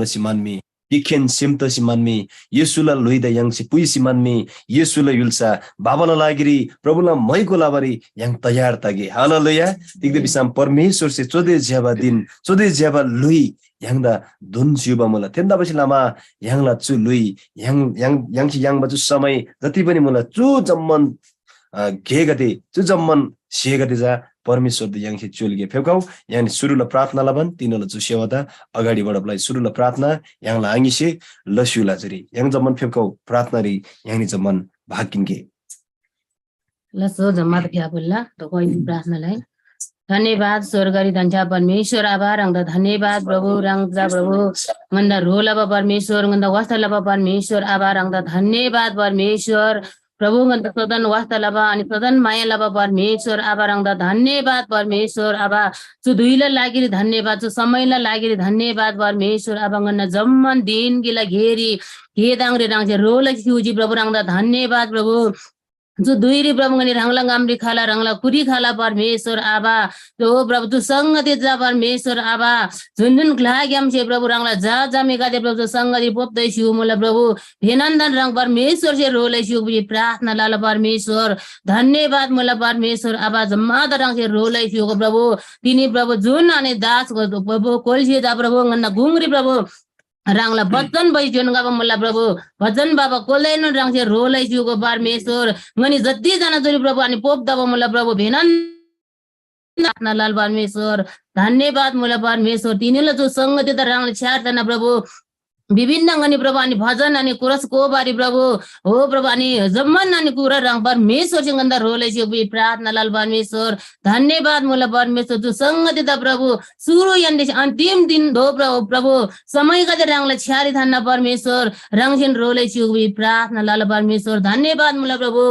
si manmi iken simta si manmi Yesula loida yang si pui si manmi Yesula yulsa babala lagiri प्रभुला मैको लाबरी yang तयार तगे हालेलुया तिगदे बिसाम परमेश्वर से चोदे ज्याबा दिन चोदे ज्याबा लुई yang da dun siuba mula tenda basi lama yang la chu lui yang chi yang baju samai jति पनि mula chu jamman गेगते chu jamman सेगते जा परमेश्वर the yang चुलगे फेकाउ यानी सुरुला प्रार्थना लबन तिनला छु सेवादा अगाडि बढबलाई सुरुला प्रार्थना yang la angiसे लसुला जरी yang जमन फेकाउ प्रार्थना रि yang नि जमन भाकिनके लसो जम्मा फ्याबुल्ला तो कोइ प्रार्थनालाई धन्यवाद स्वर्गरी धन्यवाद परमेश्वर आभार अंग धन्यवाद प्रभु रंग प्रभु गंद रोलब परमेश्वर गंद वास्तलब परमेश्वर आभार अंग धन्यवाद परमेश्वर प्रभु गंद सदन वास्तलब अनि सदन माया लब परमेश्वर आभार अंग धन्यवाद परमेश्वर आभा सु दुइला लागिरी धन्यवाद सु समयला लागिरी धन्यवाद परमेश्वर आभा गंद जम्मन दिन गिला घेरी हेदांगरे रंग रोल खिउजी प्रभु रंग धन्यवाद प्रभु जो दुईरी प्रभु गनी रंगला गामरी खाला रंगला कुरी खाला परमेश्वर आबा तो प्रभु तू संगति जा परमेश्वर आबा जुनजुन ग्लाग्याम छे प्रभु रंगला जा जामेका दे प्रभु संगति पोप्दै छु मोला प्रभु भेनन्दन रंग परमेश्वर से रोले छु प्रार्थना लाला परमेश्वर धन्यवाद मोला परमेश्वर आबा जम्मा द रंग से रोले छु प्रभु तिनी प्रभु जुन अनि दास प्रभु कोलछे जा प्रभु गन्ना गुंगरी प्रभु रंगला भजन बइजन गाबा मोला प्रभु भजन बाबा कोलेन रंग से रोलै जुको परमेश्वर गनी जति जना जरी प्रभु अनि पोप दबा मोला प्रभु भेनन लाल परमेश्वर धन्यवाद मोला परमेश्वर तिनीले जो संगति त रंगला छार जना प्रभु विभिन्न गनी प्रभु अनि भजन अनि कुरस को बारी प्रभु हो प्रभु अनि जम्मन अनि कुरा रंग परमेश्वर सिंगन्द रोले छु प्रार्थना लाल परमेश्वर धन्यवाद मोला परमेश्वर तू संगति द प्रभु सुरु यन्देश अन्तिम दिन दो प्रभु समय गदे रंगले छ्यारी धन्ना परमेश्वर रंगसिन रोले छु प्रार्थना लाल परमेश्वर धन्यवाद मोला प्रभु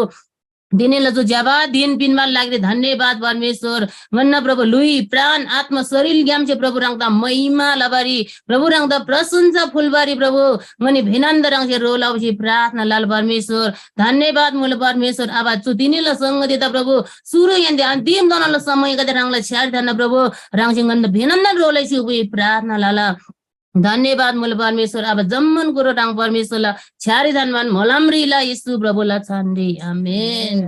दिनेला जो जबा दिन पिनमा लाग्रे धन्यवाद परमेश्वर गन्ना प्रभु लुई प्राण आत्मा शरीर ज्ञान से प्रभु रंगदा महिमा लबारी प्रभु रंगदा प्रशंसा फुलबारी प्रभु मनी भिनन्द रंग से रोलाउसी प्रार्थना लाल परमेश्वर धन्यवाद मूल परमेश्वर आवाज छु दिनेला संग देता प्रभु सुरु यन्दे अन्तिम दनल समय गदे रंगला छ्यार धन्न प्रभु रंग सिंगन्द भिनन्द रोलाइसी प्रार्थना लाला धन्यवाद मूल परमेश्वर अब जम्मन कुरो रंग परमेश्वरला छ्यारी धनमान मोलमरीला यीशु प्रभुला छान्दी आमेन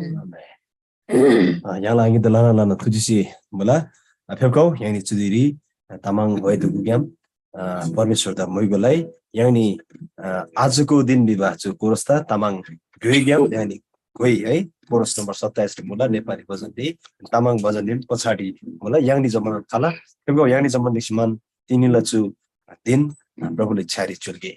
yang lagi lana tujusi bola फेबकाउ yang ni चुदिरी Tamang भएतो गुग्याम परमेश्वर दा मैगोलाई yang ni आजको दिन विवाह छु कोरस्ता तामाङ गइग्याम yang ni गइ है कोरस नम्बर 27 बोला नेपाली भजन दे तामाङ भजन दिन पछाडी बोला yang ni जमन खाला फेबकाउ yang ni जमन दिसमान तिनीला छु दिन प्रभुले छारी चुल्के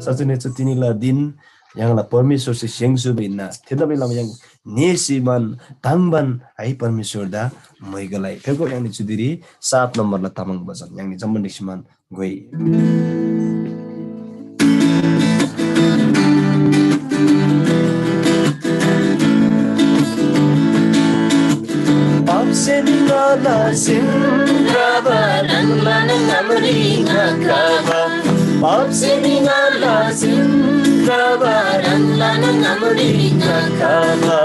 सचने तिनीला दिन यहाँला परमेश्वर से सेंगसु बिना त्यता बेला yang नेसिमान ताङबन है परमेश्वर दा मैगलाई फेको यानी चुदिरी 7 नम्बरला तामाङ भजन यानी जम्मन नेसिमान गई Absenala sinrabaran lanang amringa kaba Absenala sinrabaran lanang amringa kaba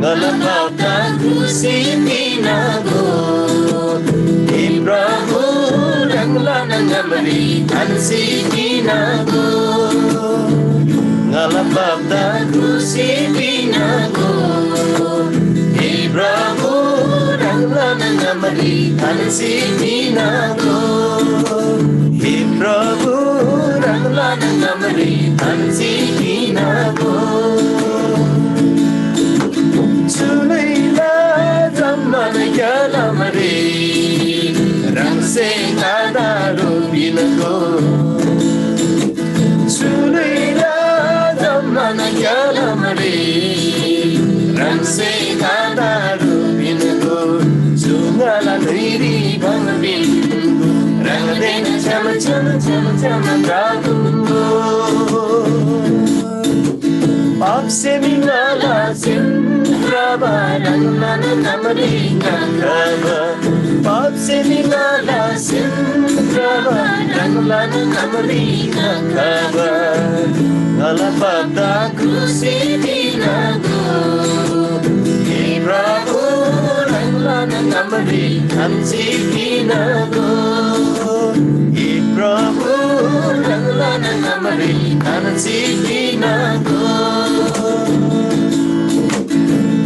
Ngalapata kusipinago Ibrahu rang lanang amringan sipinago Ngalapata kusipinago Ibrahu Namari Tansi Minago He Prabhu ranglana namri tansi kinago Chulaila zamana yalamari rangse nadaru binago Chulaila zamana yalamari rangse nadaru binago Chungala niri bangabin Rangadena chama chama chama chama pragungo Pap se minala simpraba ranglana namri ngakaba Pap se minala simpraba ranglana namri ngakaba Ngala babda krusi dinago Hey Prabhu ranglana namri kansi dinago Hey Prabhu ranglana namri kansi dinago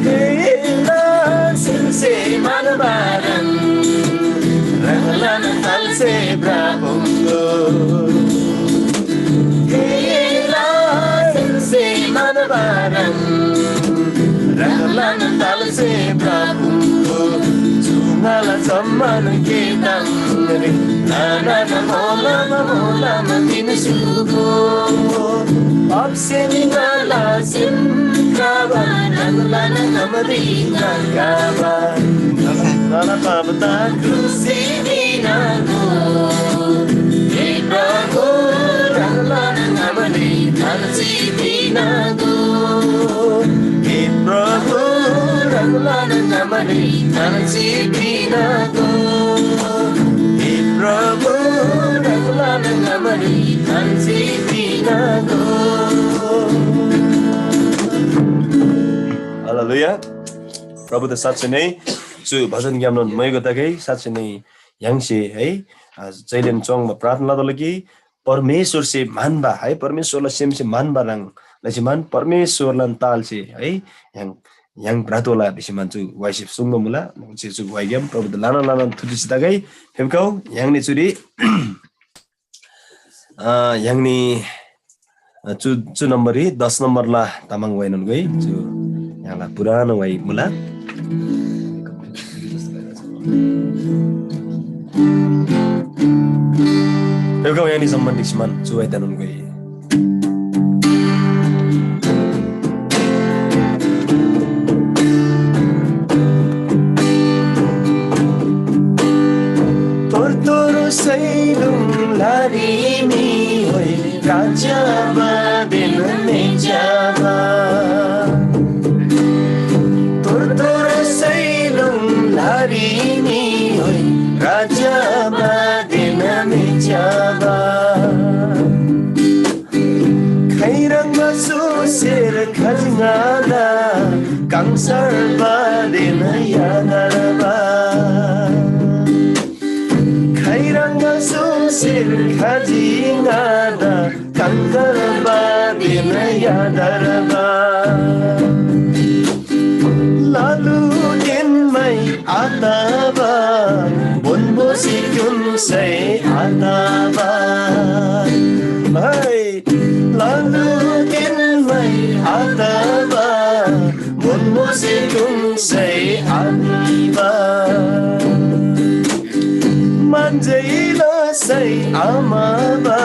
Kela sinse manabaran ranglana talse brabungo Kela sinse manabaran ranglana talse brabungo Chungala zamana ketangri nana mola matinsugo Apse minala simkaba ranglana namri ngakaba Nana pabda krusi dinago Hey Prabhu ranglana namri tansi dinago Hey Prabhu ranglana namri tansi dinago Hey Prabhu ranglana namri tansi dinago Haleluya प्रभु त साँच्चै नै जो भजन गाउन मयको तकै साँच्चै नै याङसे है जैलेन चोङमा प्रार्थना दलकी परमेश्वर से मानबा है परमेश्वरलाई सेमसे मानबा रङ लसिमान परमेश्वरलाई तालसे है yang bratola bisimanchu waisip sunggo mula chichu waigam प्रभु त लाना थुजिस तकै फेमकौ yang ni churi yang ni chu नम्बरी 10 नम्बर ला तामाङ वाइनन गई chu यहाँलाई पुरानो वाइ मुला फेमकौ yang ni सम्बन्धी सिमान chu वाइदानन गई Sailung lari mi hoi raja badin mejaba Tortor sailung lari mi hoi raja badin mejaba Khairang masu sir khajngada kangsar badin yadarba Kairanga susir khajingada kankarba dina yadarba Lalu din mai ataba bonbo sikun say ataba Hai lalu din mai ataba bonbo sikun say ataba Manjaila say amaba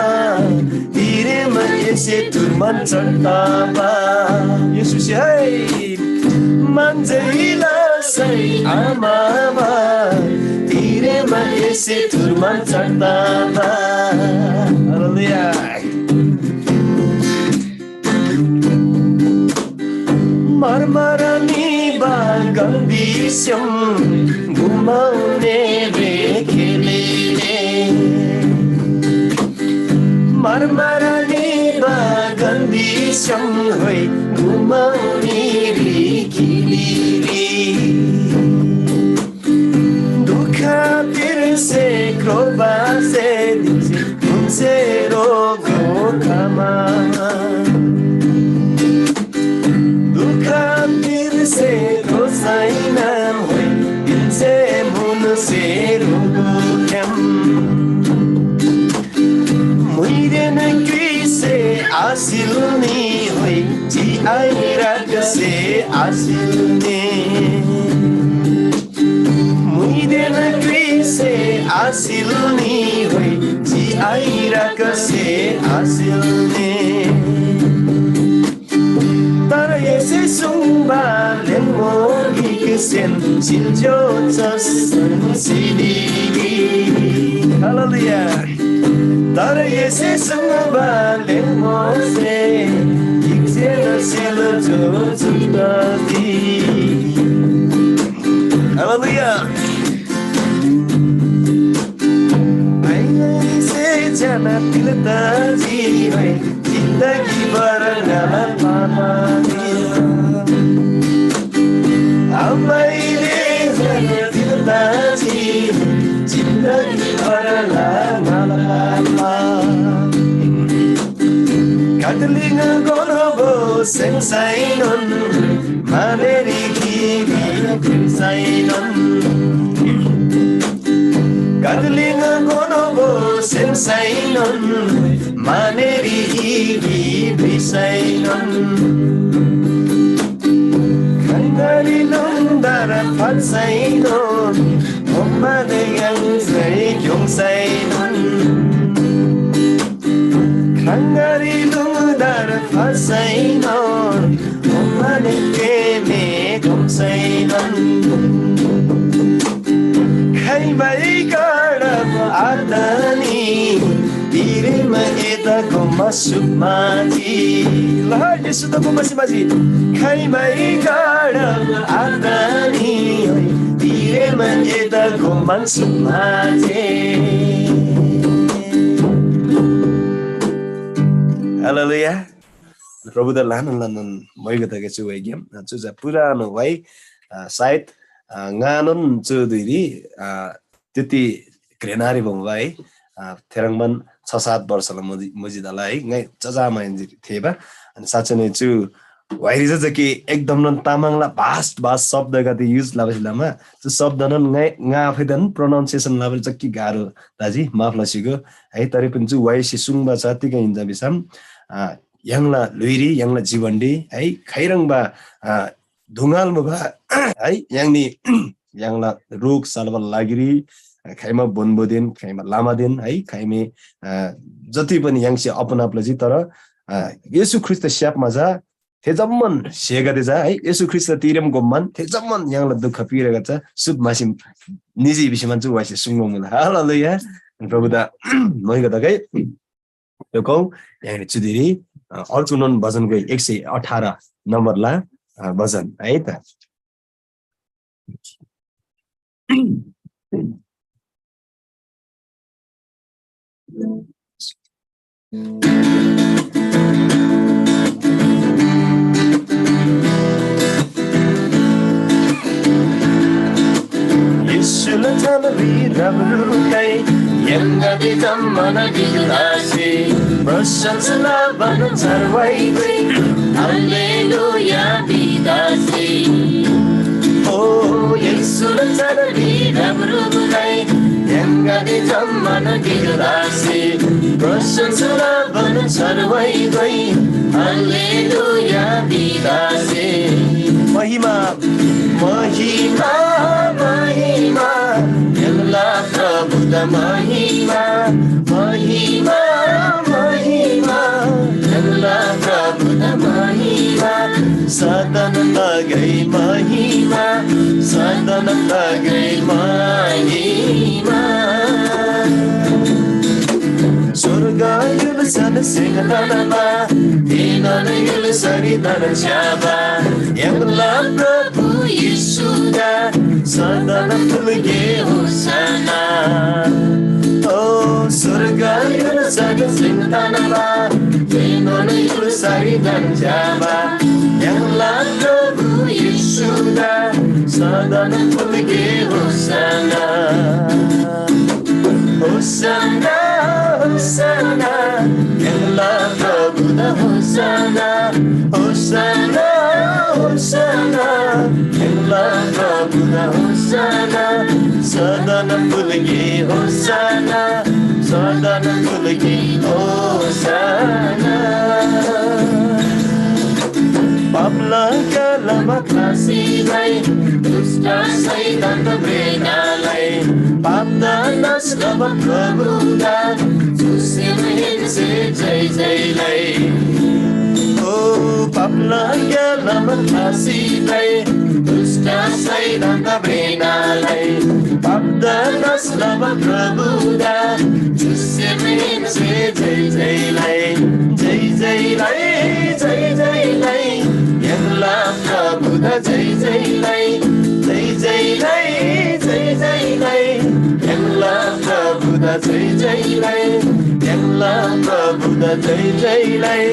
Direma yese turman chartaba Yesus hai Manjaila say amaba Direma yese turman chartaba Hallelujah Marmarani bagambisham gumaune Marmarani bagambisham hoi gumaune rikiliri Dukha pirse kroba se unse rogo kama Dukha pirse rosainam hoi inse mun se rogo kem Muiden आसिल्ने होइ जिआइराख्से आसिल्ने मुइदेन क्रिसे आसिल्ने होइ जिआइराख्से आसिल्ने तर यसै zumba लेङ्गो हिक्सेन सिल्जो चसन सिलिगी हालेलुया तर यसै zumba लेङ्गो से हिक्सेन सिल्जो चुनदी हालेलुया ऐसे जना तिलता जी है जिन्दगी भर मैले जिन्दगी भर काटलिङ गोरबो सेन्साइनन् मानेरी गिसाइनन् काटलिङ गोरबो सेन्साइनन् Maneri गिसाइनन् Kangari nundara patsainon Omade yangsai kyongsainon Kangari nundara patsainon Omade keme kyongsainon Kai bai karab adani Dirima eda goma submati Lahar Yesu da goma simaji Kai mai karab adani Dirima eda goma submati Hallelujah प्रभु the लानन लानन मैगतके छु वेग्यम चुजा पुरानो भाइ सायद nganun Chaudhary त्यति ग्रेनारी भंबाई थेरङमन 6-7 वर्षलाई मजिदालाई है ngai चजामा इन्जिरी थेबा अनि साच्चै नै छु वाइरिज जके एकदम नन तामाङला भास्ट शब्दका ति युज लाबसिलामा त्यो शब्द नन ngai ngaफेदन प्रोनाउन्सिएसन लेभल चक्की गाह्रो दाजी माफ लसिगो है तरै पनि छु वाइसी सुङबा सातिका इन्जा बिसम यांगला लुइरी यांगला जीवन्डी है खैरङबा धुंगाल मुभा है यांगनी यांगला रोग सालबल लागिरी खाइमा बोनबोदिन खाइमा लामादिन है खाइमे जति पनि यांगसे अपनाप्लजी तर येशू ख्रीष्ट स्यापमा जा थेजम्मन सेगदे जा है येशू ख्रीष्ट तिरम गोमन थेजम्मन यांगला दुःख पिरेगा छ सुब मासिम निजी विषयमा छु वाइसे सुंगो मुला हालेलुया प्रभुदा नइगदकै यो कौ यांगले चुदिरी अर्चुनन भजनको 118 नम्बरला भजन है त Yesulatana virabrukai yangadi tammana gilasi prasansala banarwai Hallelujah bidasi Oh Yesulatana virabrukai yangadi tammana gilasi prasansala banarwai Hallelujah bidasi Mahima Mahima Mahima Yalla Prabhuda Mahima Mahima Mahima Yalla Prabhuda Mahima Sadana Lagai Mahima Sadana Lagai Mahima Surga yulusana singatanama Dinana yulusari dana chaba Yalla Prabhu Yisuda Sadana tulge hosana Oh surga yulusana singatanama Dinana yulusari dana chaba Yalla Prabhu Yisuda Sadana tulge hosana Hosana Hosanna, Yalla Prabhuda Hosanna, Hosanna, Hosanna, Yalla Prabhuda Hosanna, Sadana Pulgi Hosanna, Sadana Pulgi Hosanna. ज्यालामा फाँसीलाई दुष्ट शैतान प्रेरणालाई पाप्दा नष्ट प्रभुदा चुस्यम हिँड्छे जय जयलाई ओ पापलाई ज्यालामा फाँसीलाई दुष्ट शैतान प्रेरणालाई पाप्दा नष्ट प्रभुदा चुस्यम हिँड्छे जय जयलाई जय जयलाई जय जयलाई यल्ला प्रभु द जय जयलाई जय जयलाई जय जयलाई यल्ला प्रभु द जय जयलाई यल्ला प्रभु द जय जयलाई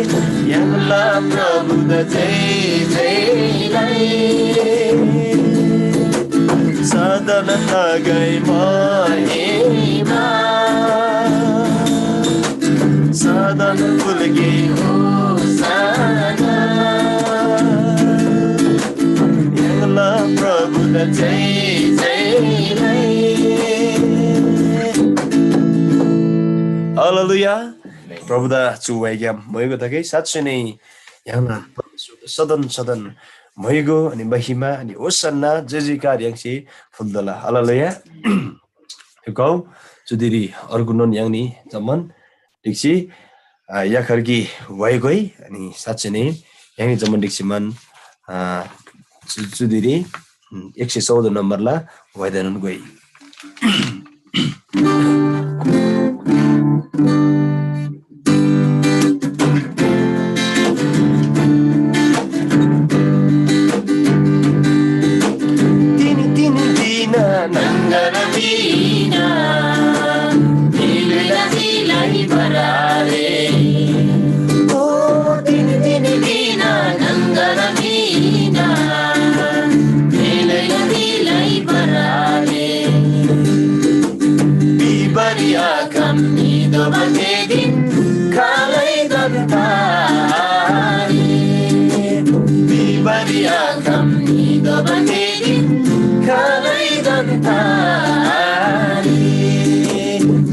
यल्ला प्रभु द जय जयलाई सदन नगई महिमा सदन फुल्के होसाना यल्ला प्रभु द जय जयलाई हालेलुया प्रभु द चुवाइग्याम भएको थकै साँच्चै नै यहाँ सदन सदन भएको अनि महिमा अनि ओसन्ना जय जयकार यांसी फुल्दला हालेलुया गौ जुदिरी अर्को नन याङनी जमन दिक्सी याखर्की भएकै अनि साँच्चै नै याङनी जमन दिक्सी मन जुदिरी 114 नम्बरला भइदिनु गई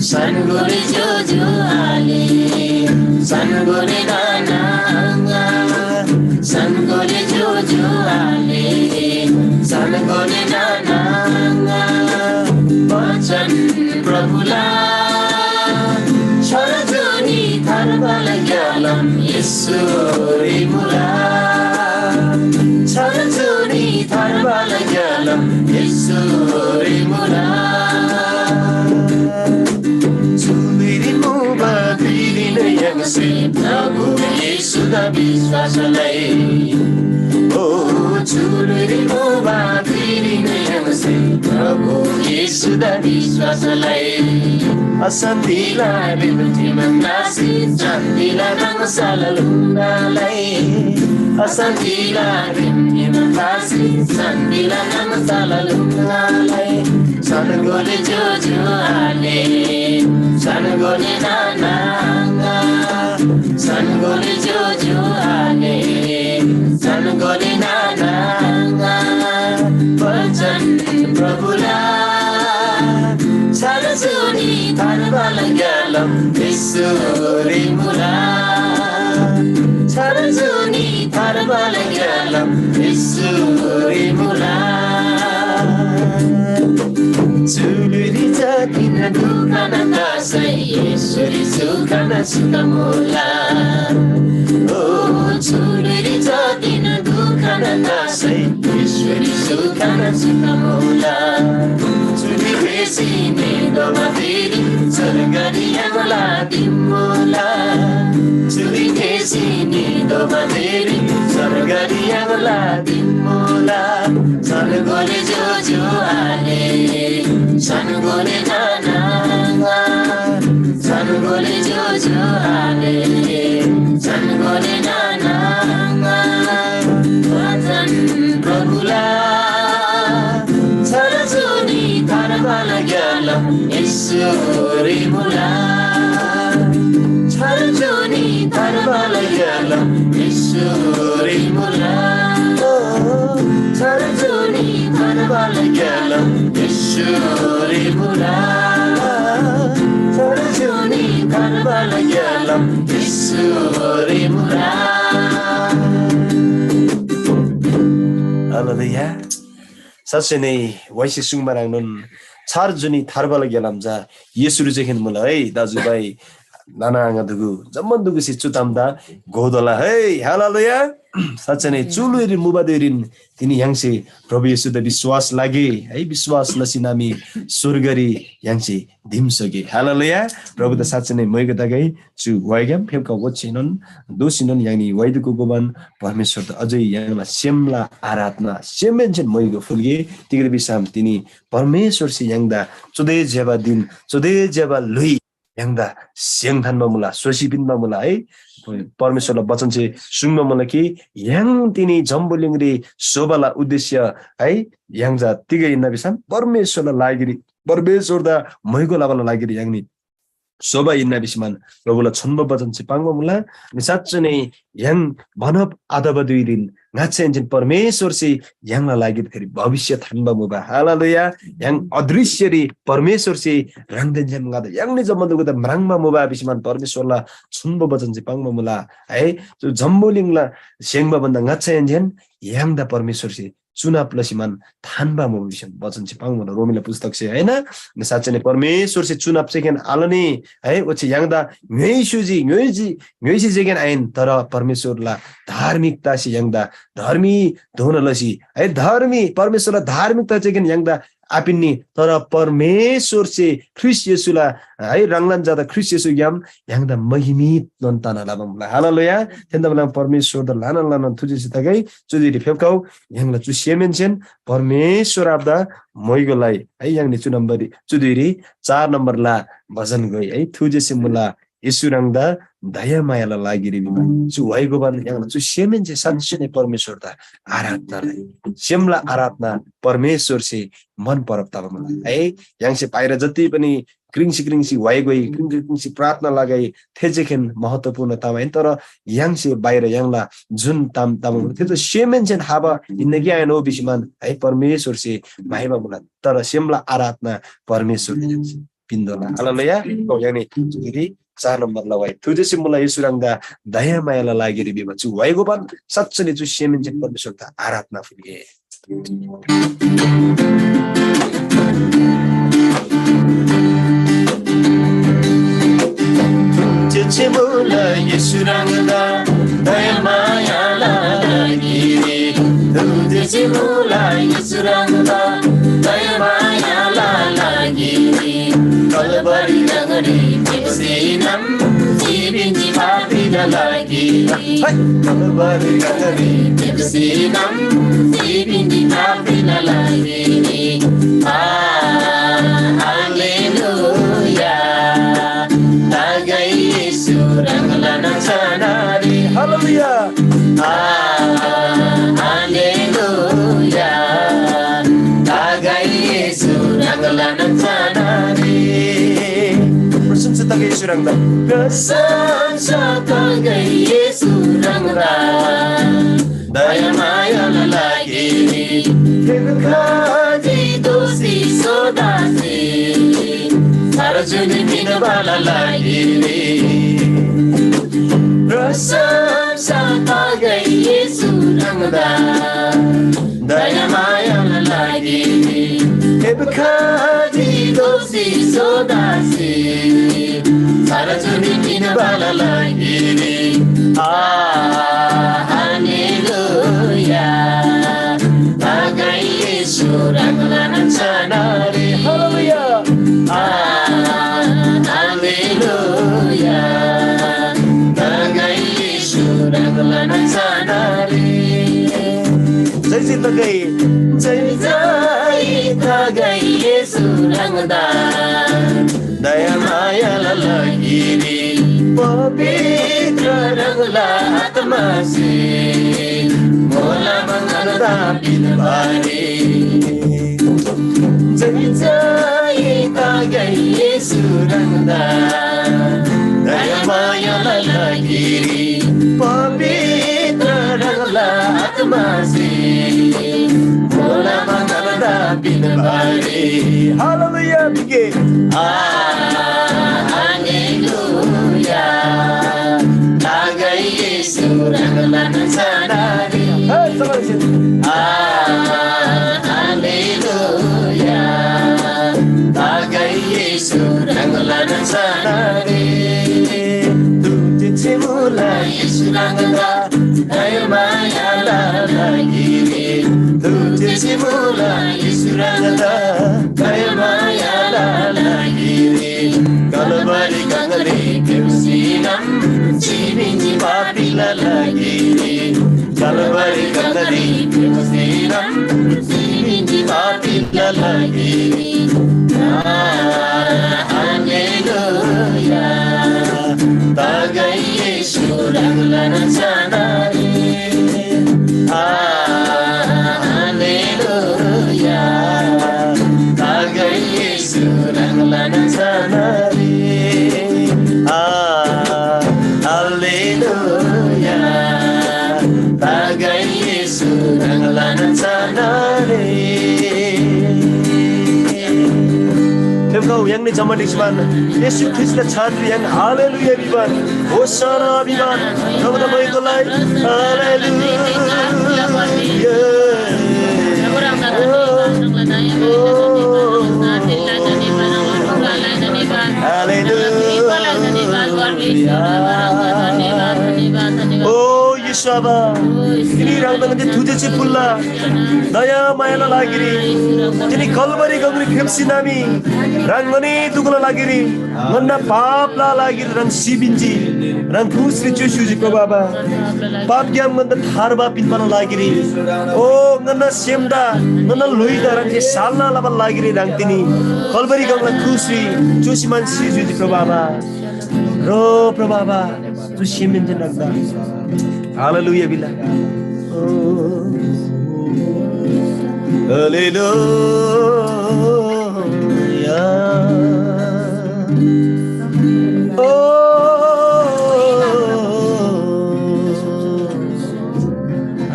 Sangore jojo ale, sangore nana, sangore jojo ale, sangore nana, bachan prabhula, charjoni tharbala gyalam Yesuri mula, charjoni tharbala gyalam Yesuri mula. प्रभु येशू दा विश्वासलाई ओ चुरुरी मोबा फिरिने हमसे प्रभु येशू दा विश्वासलाई असन्तिला बिबुटी मन्दासी चन्दिला रङसाला लुङ्गालाई असन्तिला बिबुटी मन्दासी चन्दिला रङसाला लुङ्गालाई सनगोले जोजो आले सनगोले नाना सनगोले जोजो आले सनगोले नाना वचन प्रभुला सरसुनी धर्मल ग्यालम ईश्वरी मुला सरसुनी धर्मल ग्यालम ईश्वरी मुला चुलुरी जातिन दुखन दासै ईश्वरी सुखन सुखमुला ओ चुलुरी जातिन दुखन दासै ईश्वरी सुखन सुखमुला चुली बेसी नेदोमा फेरि स्वर्गरियाला तिम्मोला चुली बेसी नेदोमा फेरि स्वर्गरियाला तिम्मोला सनगोले जोजो आले सनगोले नाना सनगोले जोजो आले सनगोले नाना वचन प्रभुला सरसुनी धर्मल ग्यालम ईश्वरी मुला सरसुनी धर्मल ग्यालम ईश्वरी मुला सरसुनी धर्मल ग्यालम ईश्वरी मुला सरसुनी धर्मल ग्यालम ईश्वरी मुला Haleluya. Satsai नै waisi sungmarang nun char juni tharbala gelamja Yesu jekhin mulai dajubai nana anga dugu zaman dugu si chutamda godola hey haleluya. Satsai नै chuluirin mubaderin tini yangse प्रभु येशू the विश्वास लागे है विश्वास लसिनामी स्वर्गरी याङसे दिमसगे हालेलुया प्रभु द साच्चै नै मैग दगै छु वाइगम फेमका वचिनन दोसिनन यानी वाइदको गोबन परमेश्वर द अझै याङला सेमला आराधना सेमेन्चन मैग फुलगे तिग्र बिसाम तिनी परमेश्वर से याङदा चुदे जेबा दिन चुदे जेबा लुई याङदा सेङथानमा मुला सोसिबिनमा मुला है परमेश्वरलाई वचन चाहिँ सुन्न मलाई कि याङ तिनी जम्बुलिङरी शोभाला उद्देश्य है याङजा तिगै नबिसाम परमेश्वरलाई लागिरी परमेश्वर दा मैगो लाबला लागिरी याङनी शोभा इन्ना बिसमान प्रभुला छन्ब वचन चाहिँ पाङ्गो मुला साच्चै नै याङ भनप आदबदुइरिन नाचेन्जिन परमेश्वर से याङला लागिरी फेरि भविष्य थान्बा मुबा हालेलुया याङ अदृश्यरी परमेश्वर से रङदेन्जन गादा याङले जम्मदुगो द म्राङमा मुबा बिसमान परमेश्वरला छन्ब वचन चाहिँ पाङ्गो मुला है जो जम्बुलिङला सेङबा भन्दा नाचेन्जिन याङ द परमेश्वर से चुनाव लसिमान थान्बा मोबिसन वचन चाहिँ पाउँछ रोमिला पुस्तक चाहिँ हैन साच्चै नै परमेश्वर से चुनाव चाहिँ आलने है ओछि याङदा न्यैसी जेगेन आइन तर परमेश्वरला धार्मिकता से याङदा धर्मी धोन लसी है धर्मी परमेश्वरला धार्मिकता चाहिँ याङदा आपिन्नी तर परमेश्वर से ख्रिस्ट येशूला है रंगलन जादा ख्रिस्ट येशू याम याङदा महिमित नन्ताना लाबमला हालेलुया तेन्दबला परमेश्वर द लाना तुजिसि तगै चुदिरि फेपकाउ याङला चु सेमेन्चेन परमेश्वर आबदा मैगोलाई है याङनि चु नम्बरी चुदिरि 4 नम्बर ला भजन गई है थुजेसि मुला येशू रंगदा दया मायाला लागिरि बिमा चु वाइगो बन याङला चु सेमेन्चे साच्चै परमेश्वर दा आराधना सेमला आराधना परमेश्वर से मन परप्ता मलाई है याङसे पाएर जति पनि क्रिङसी वाइगोइ क्रिङसी प्रार्थना लगाई थेजेखेन महत्त्वपूर्ण तामाइन तर याङसे बाहिर याङला जुन ताम त्यो सेमेन्चेन हाबा जिन्दगी आएन ओ बिसमान है परमेश्वर से माइबा मुला तर सेमला आराधना परमेश्वर पिन्दोला हालेलुया यानी जुरी 4 नम्बर लगाई तुजेसि मुला येशू रंगा दया मायाला लागिरि बिमा छु वाइगो बन सच्चै छु सेमेन्चेन परमेश्वर ता आराधना फुगे तुजेसि मुला येशू रंगा दया मायाला लागिरि तुजेसि मुला येशू रंगा दया मायाला लागिरि कलवरी नगरी Sinam Sibini Mabida Lagi Kalavari Nagari Sinam Sibini Mabida Lagi Hallelujah Tagai Yesu Ranglana Sanari Hallelujah Hallelujah Tagai Yesu Ranglana Sanari Prasansa tagay Yesu rangda Prasansa tagay Yesu rangda Daya maya lalagiri Kebukadi dosi sodasi Sarajuni minabala lagiri Prasansa tagay Yesu rangda Daya maya lalagiri Kebukadi dosi sodasi Sarajuni minabala lagiri Hallelujah Tagai Yesu ranglana sanari Hallelujah Hallelujah Tagai Yesu ranglana sanari Jai tagai Yesu rangda Daya maya lalagiri Pavitra rangla atmasi Mola manganda pinbari Jai tagai Yesu rangda Daya maya lalagiri Pavitra rangla atmasi Mola manganda pinbari Hallelujah begin Hallelujah Tagai Yesu ranglana sanari Hallelujah simula Yesu rangda daya maya lagi Tuje simula Yesu rangda daya maya lagi Kalvari kangari kemsinam Sibinji papila lagi Kalvari kangari kemsinam Sibinji papila lagi Hallelujah Tagai Yesu ranglan sanare Hallelujah Tagai Yesu ranglan sanare Hallelujah Tagai Yesu ranglan sanare Kau yang ni zaman isman Yesus Kristus chandri yang haleluya biban Hosana biban Kamu tak boleh tolai haleluya Oh Yesus Abba ini rang dengan tujuh pula daya maya lagi ini kalvari kangri kemsi nami rang mani tukula lagi mana pap lagi rang sibinji rang kusri cuci Baba pap yang mana tharba pin mana lagi oh mana semda mana luida rang salna laban lagi rang tini kalvari kangri kusri cuci man cuci Baba ro Baba tu simin jenakda Hallelujah bila Hallelujah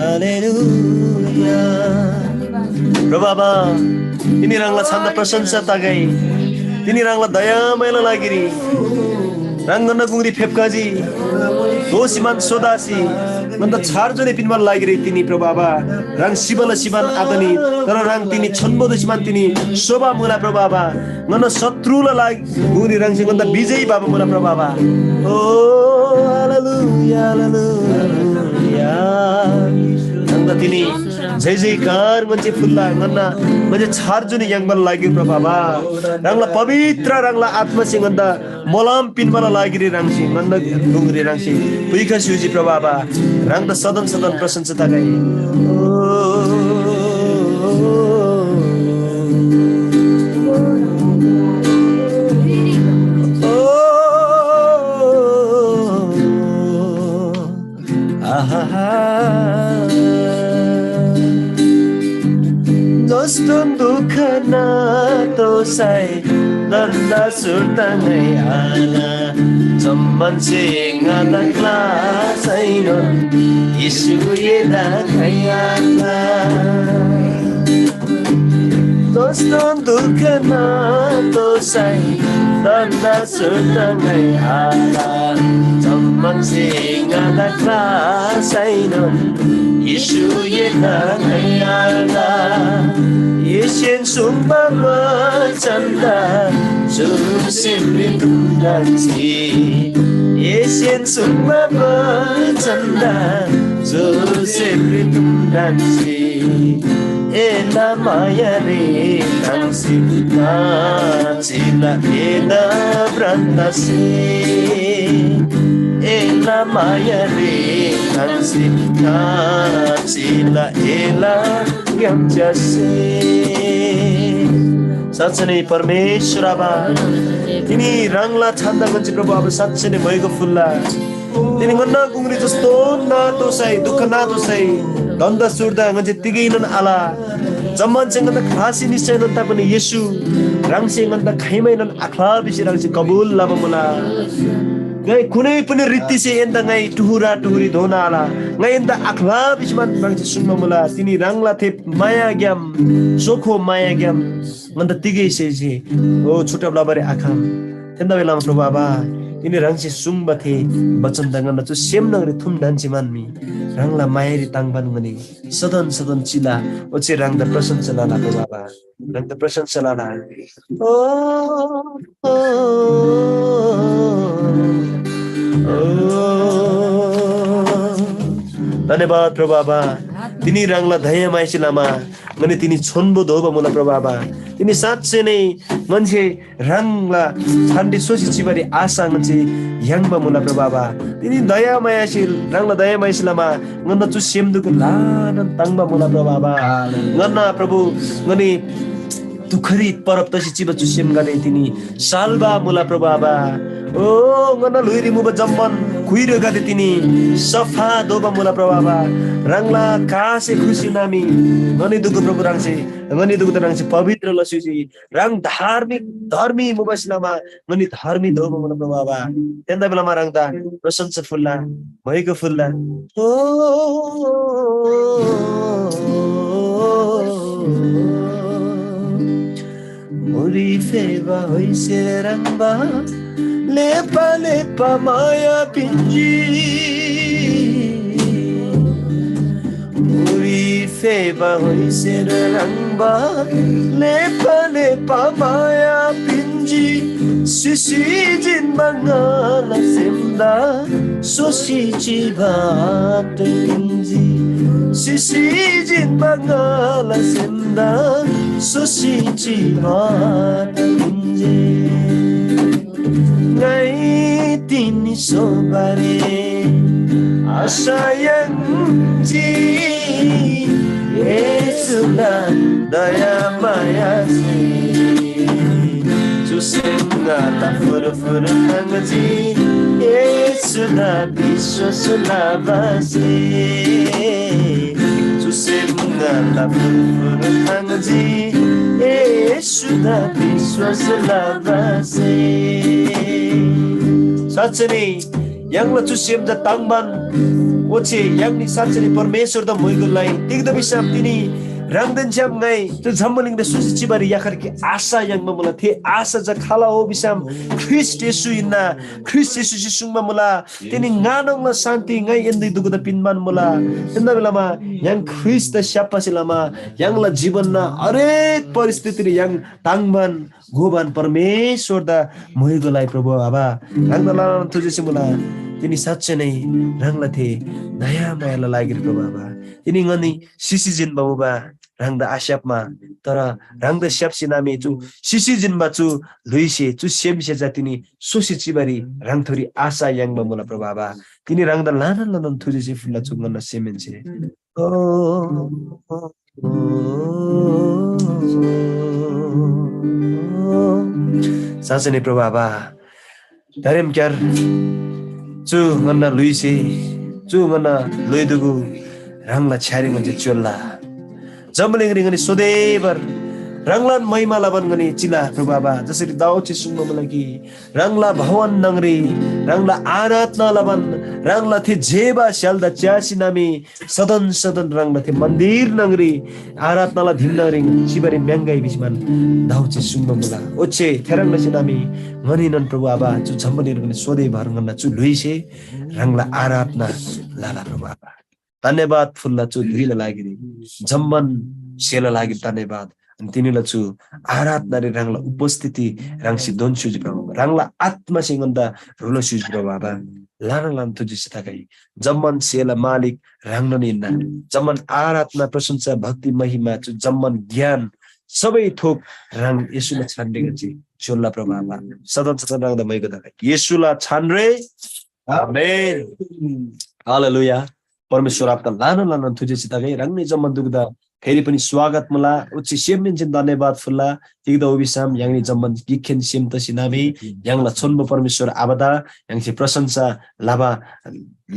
Hallelujah Baba ini rangla sanda prasansa tagai ini rangla daya maila lagi rangana gungri phepkaji Dosiman sodasi Nanda charjone pinmal lagi tini Prabhava Rang sibala siban adani Tara rang tini chonbodo siman tini Soba mula Prabhava Nanda satrula lagi Guni rang sing nanda bijay baba mula Prabhava Oh hallelujah hallelujah Nanda tini jai jai kar manche fulla nanda manche charjone yangmal lagi Prabhava Rangla pavitra rangla atma sing nanda Molam pinmala lagi rang sing nanda gungri rang sing Puika suji Prabhava rangda sadan prasansa tagai Noston dukhana tosai Nanda surtangai ala Zaman sing anak lasai non Yesu yeda kayala Noston dukhana tosai Nanda surtangai ala Zaman sing anak lasai non Yesu yeda kayala Yesin sumpah canda Susimri tundansi Yesin sumpah canda Susimri tundansi Ela maya re Tansi Sila ela brandasi Ela maya re Tansi Sila ela gamjasi साँच्चै नै परमेश्वर आबा तिनी रङला छान्दा गन्छ प्रभु अब साँच्चै नै भएको फुल्ला तिनी गन्ना गुंग्री जस्तो ना दोसाई दुःख ना दोसाई गन्दा सुर्दा गन्छ तिगैनन् आला जम्मान चाहिँ खासी निश्चय नता पनि येशू रङसे गन्दा खाइमैनन् आखला बिसी रङसे कबुल लाबा मुला ngai kunai पनि रीति से एन्दा ngai टुहुरा टुहुरी धोना आला ngai एन्दा आखला बिसमान रङसे सुनमा मुला तिनी रङला थे माया ग्याम सोखो माया ग्याम गन्दा तिगै से ओ छुटा ब्लाबरे आखा तेन्दा बेला प्रभु बाबा तिनी रङसे सुम्बा थे बचन दंगन छु सेम नगरे थुम दान्सी मानमी रङला मायारी ताङबान गनी सदन सदन चिला ओचे रङदा प्रशंसा लाला प्रभु बाबा रङदा प्रशंसा लाला ओ धन्यवाद प्रभु आबा तिनी रंगला दया माइसिलामा ngani tini chonbo doba mula prababa tini साँच्चै नै मान्छे रंगला छान्डी सोची चिबरी आशा ngani yangba mula prababa tini daya mayasil rangla daya maisilama ngana chu semduko lanan tangba mula prababa ngana प्रभु ngani दुखरी परब तसी चिबा chu sem gane tini salba mula prababa ओ ngana luiri muba jamban kuiro gade tini सफा दोबा मुला प्रभावा रंगला कासे खुशी नामी ngani दुगु प्रभु रंगसे ngani दुगु रंगसे पवित्र लसुजी रंग धार्मिक धर्मी मुबसलामा ngani धर्मी दोबा मुला प्रभावा तेन्दा बेलामा रंगदा प्रशंसा फुल्ला भएको फुल्ला ओ मुरी फेवा होइसे रंगबा लेपा लेपा माया पिंजी मुरी फेवा होइसे रंगबा लेपा लेपा माया पिंजी सिसी जिन बंगाला सेमदा सोसी चिबात पिंजी सिसी जिन बंगाला सेमदा सोसी चिबात पिंजी ngai tini sobare asayanji Yesuna daya maya si Susenga ta furu tangaji Yesuna biswasuna basi Susenga ta furu tangaji Yesuna biswasuna basi साँच्चै यंगला चुसेम ज तांगबान ओचे यंगनी साँच्चै परमेश्वर द मोइगुलाई तिगद बिसाम तिनी रंगदन छम गई तो झम्मलिंग द सुचिची बारी याखर के आशा यंग मुला थे आशा ज खाला हो बिसाम ख्रिस्ट येशू इन्ना ख्रिस्ट येशू सिसुंग मुला तिनी गानंग ल शान्ति गई यन्दि दुगद पिनमान मुला तिन्दा बेलामा यंग ख्रिस्ट द स्यापासिलामा यंगला जीवन न हरेक परिस्थिति रे यंग तांगबान गोबान परमेश्वर द मोइगुलाई प्रभु आबा रंगला तुजिसि मुला तिनी साँच्चै नै रंगला थे नयाँ मायाला लागि प्रभु आबा तिनी ngani सिसिजिन बाबुबा रंगदा आशापमा तर रंगदा स्यापसि नामे चु सिसिजिन बाचु लुइसे चु सेमसे जातिनी सोसि चिबारी रंगथोरी आशा यांगबा मुला प्रभु आबा तिनी रंगदा लानन लानन थुजिसि फुल्ला चुगन सेमेन्से ओ साँच्चै नै प्रभु आबा धरेम क्यार चु ngana luise chu ngana loidugu rangla छ्यारिङ जे चोल्ला जमलिङ रिङनी सोदेबर रंगलान महिमा लाबन गनी चिला प्रभु बाबा जसरी दाउची सुंगम लगी रंगला भवन नंगरी रंगला आराधना लाबन रंगला थे जेबा स्यालदा च्यासी नामी सदन सदन रंगला थे मंदिर नंगरी आराधना ला धिम नंगरी चिबरी म्यांगाई बिचमान दाउची सुंगम ला ओचे थेरंगला सिनामी ngani nan प्रभु बाबा चु झम्मलिङ गनी सोदेबर ngana चु लुइसे रंगला आराधना लाला प्रभु बाबा धन्यवाद फुल्ला चु धुइला लागिरी जम्मन सेला लागि धन्यवाद तिनीलाई छु आराधना रे रंगला उपस्थिति रंगसी दोन सुजि प्रभु रंगला आत्मा सिंगन्दा रुलो सुजि प्रभु बाबा लान लान तुजि सताकै जम्मन सेला मालिक रंगन निन्ना जम्मन आराधना प्रशंसा भक्ति महिमा छु जम्मन ज्ञान सबै थोक रंग येशूले छान्ने गछि चोल्ला प्रभु बाबा सदन सदन रंगदा मैको दकै येशूला छान्रे आमेन हालेलुया परमेश्वर आपका लान लान तुजि सताकै रंगने जम्मन दुगदा फेरि पनि स्वागत मला उच्च सेमन चाहिँ धन्यवाद फुल्ला तिगदा ओबिसाम यांगनि जम्मन किखेन सेम त सिनाबे यांगला छोन्बो परमेश्वर आबदा यांगसे प्रशंसा लाभा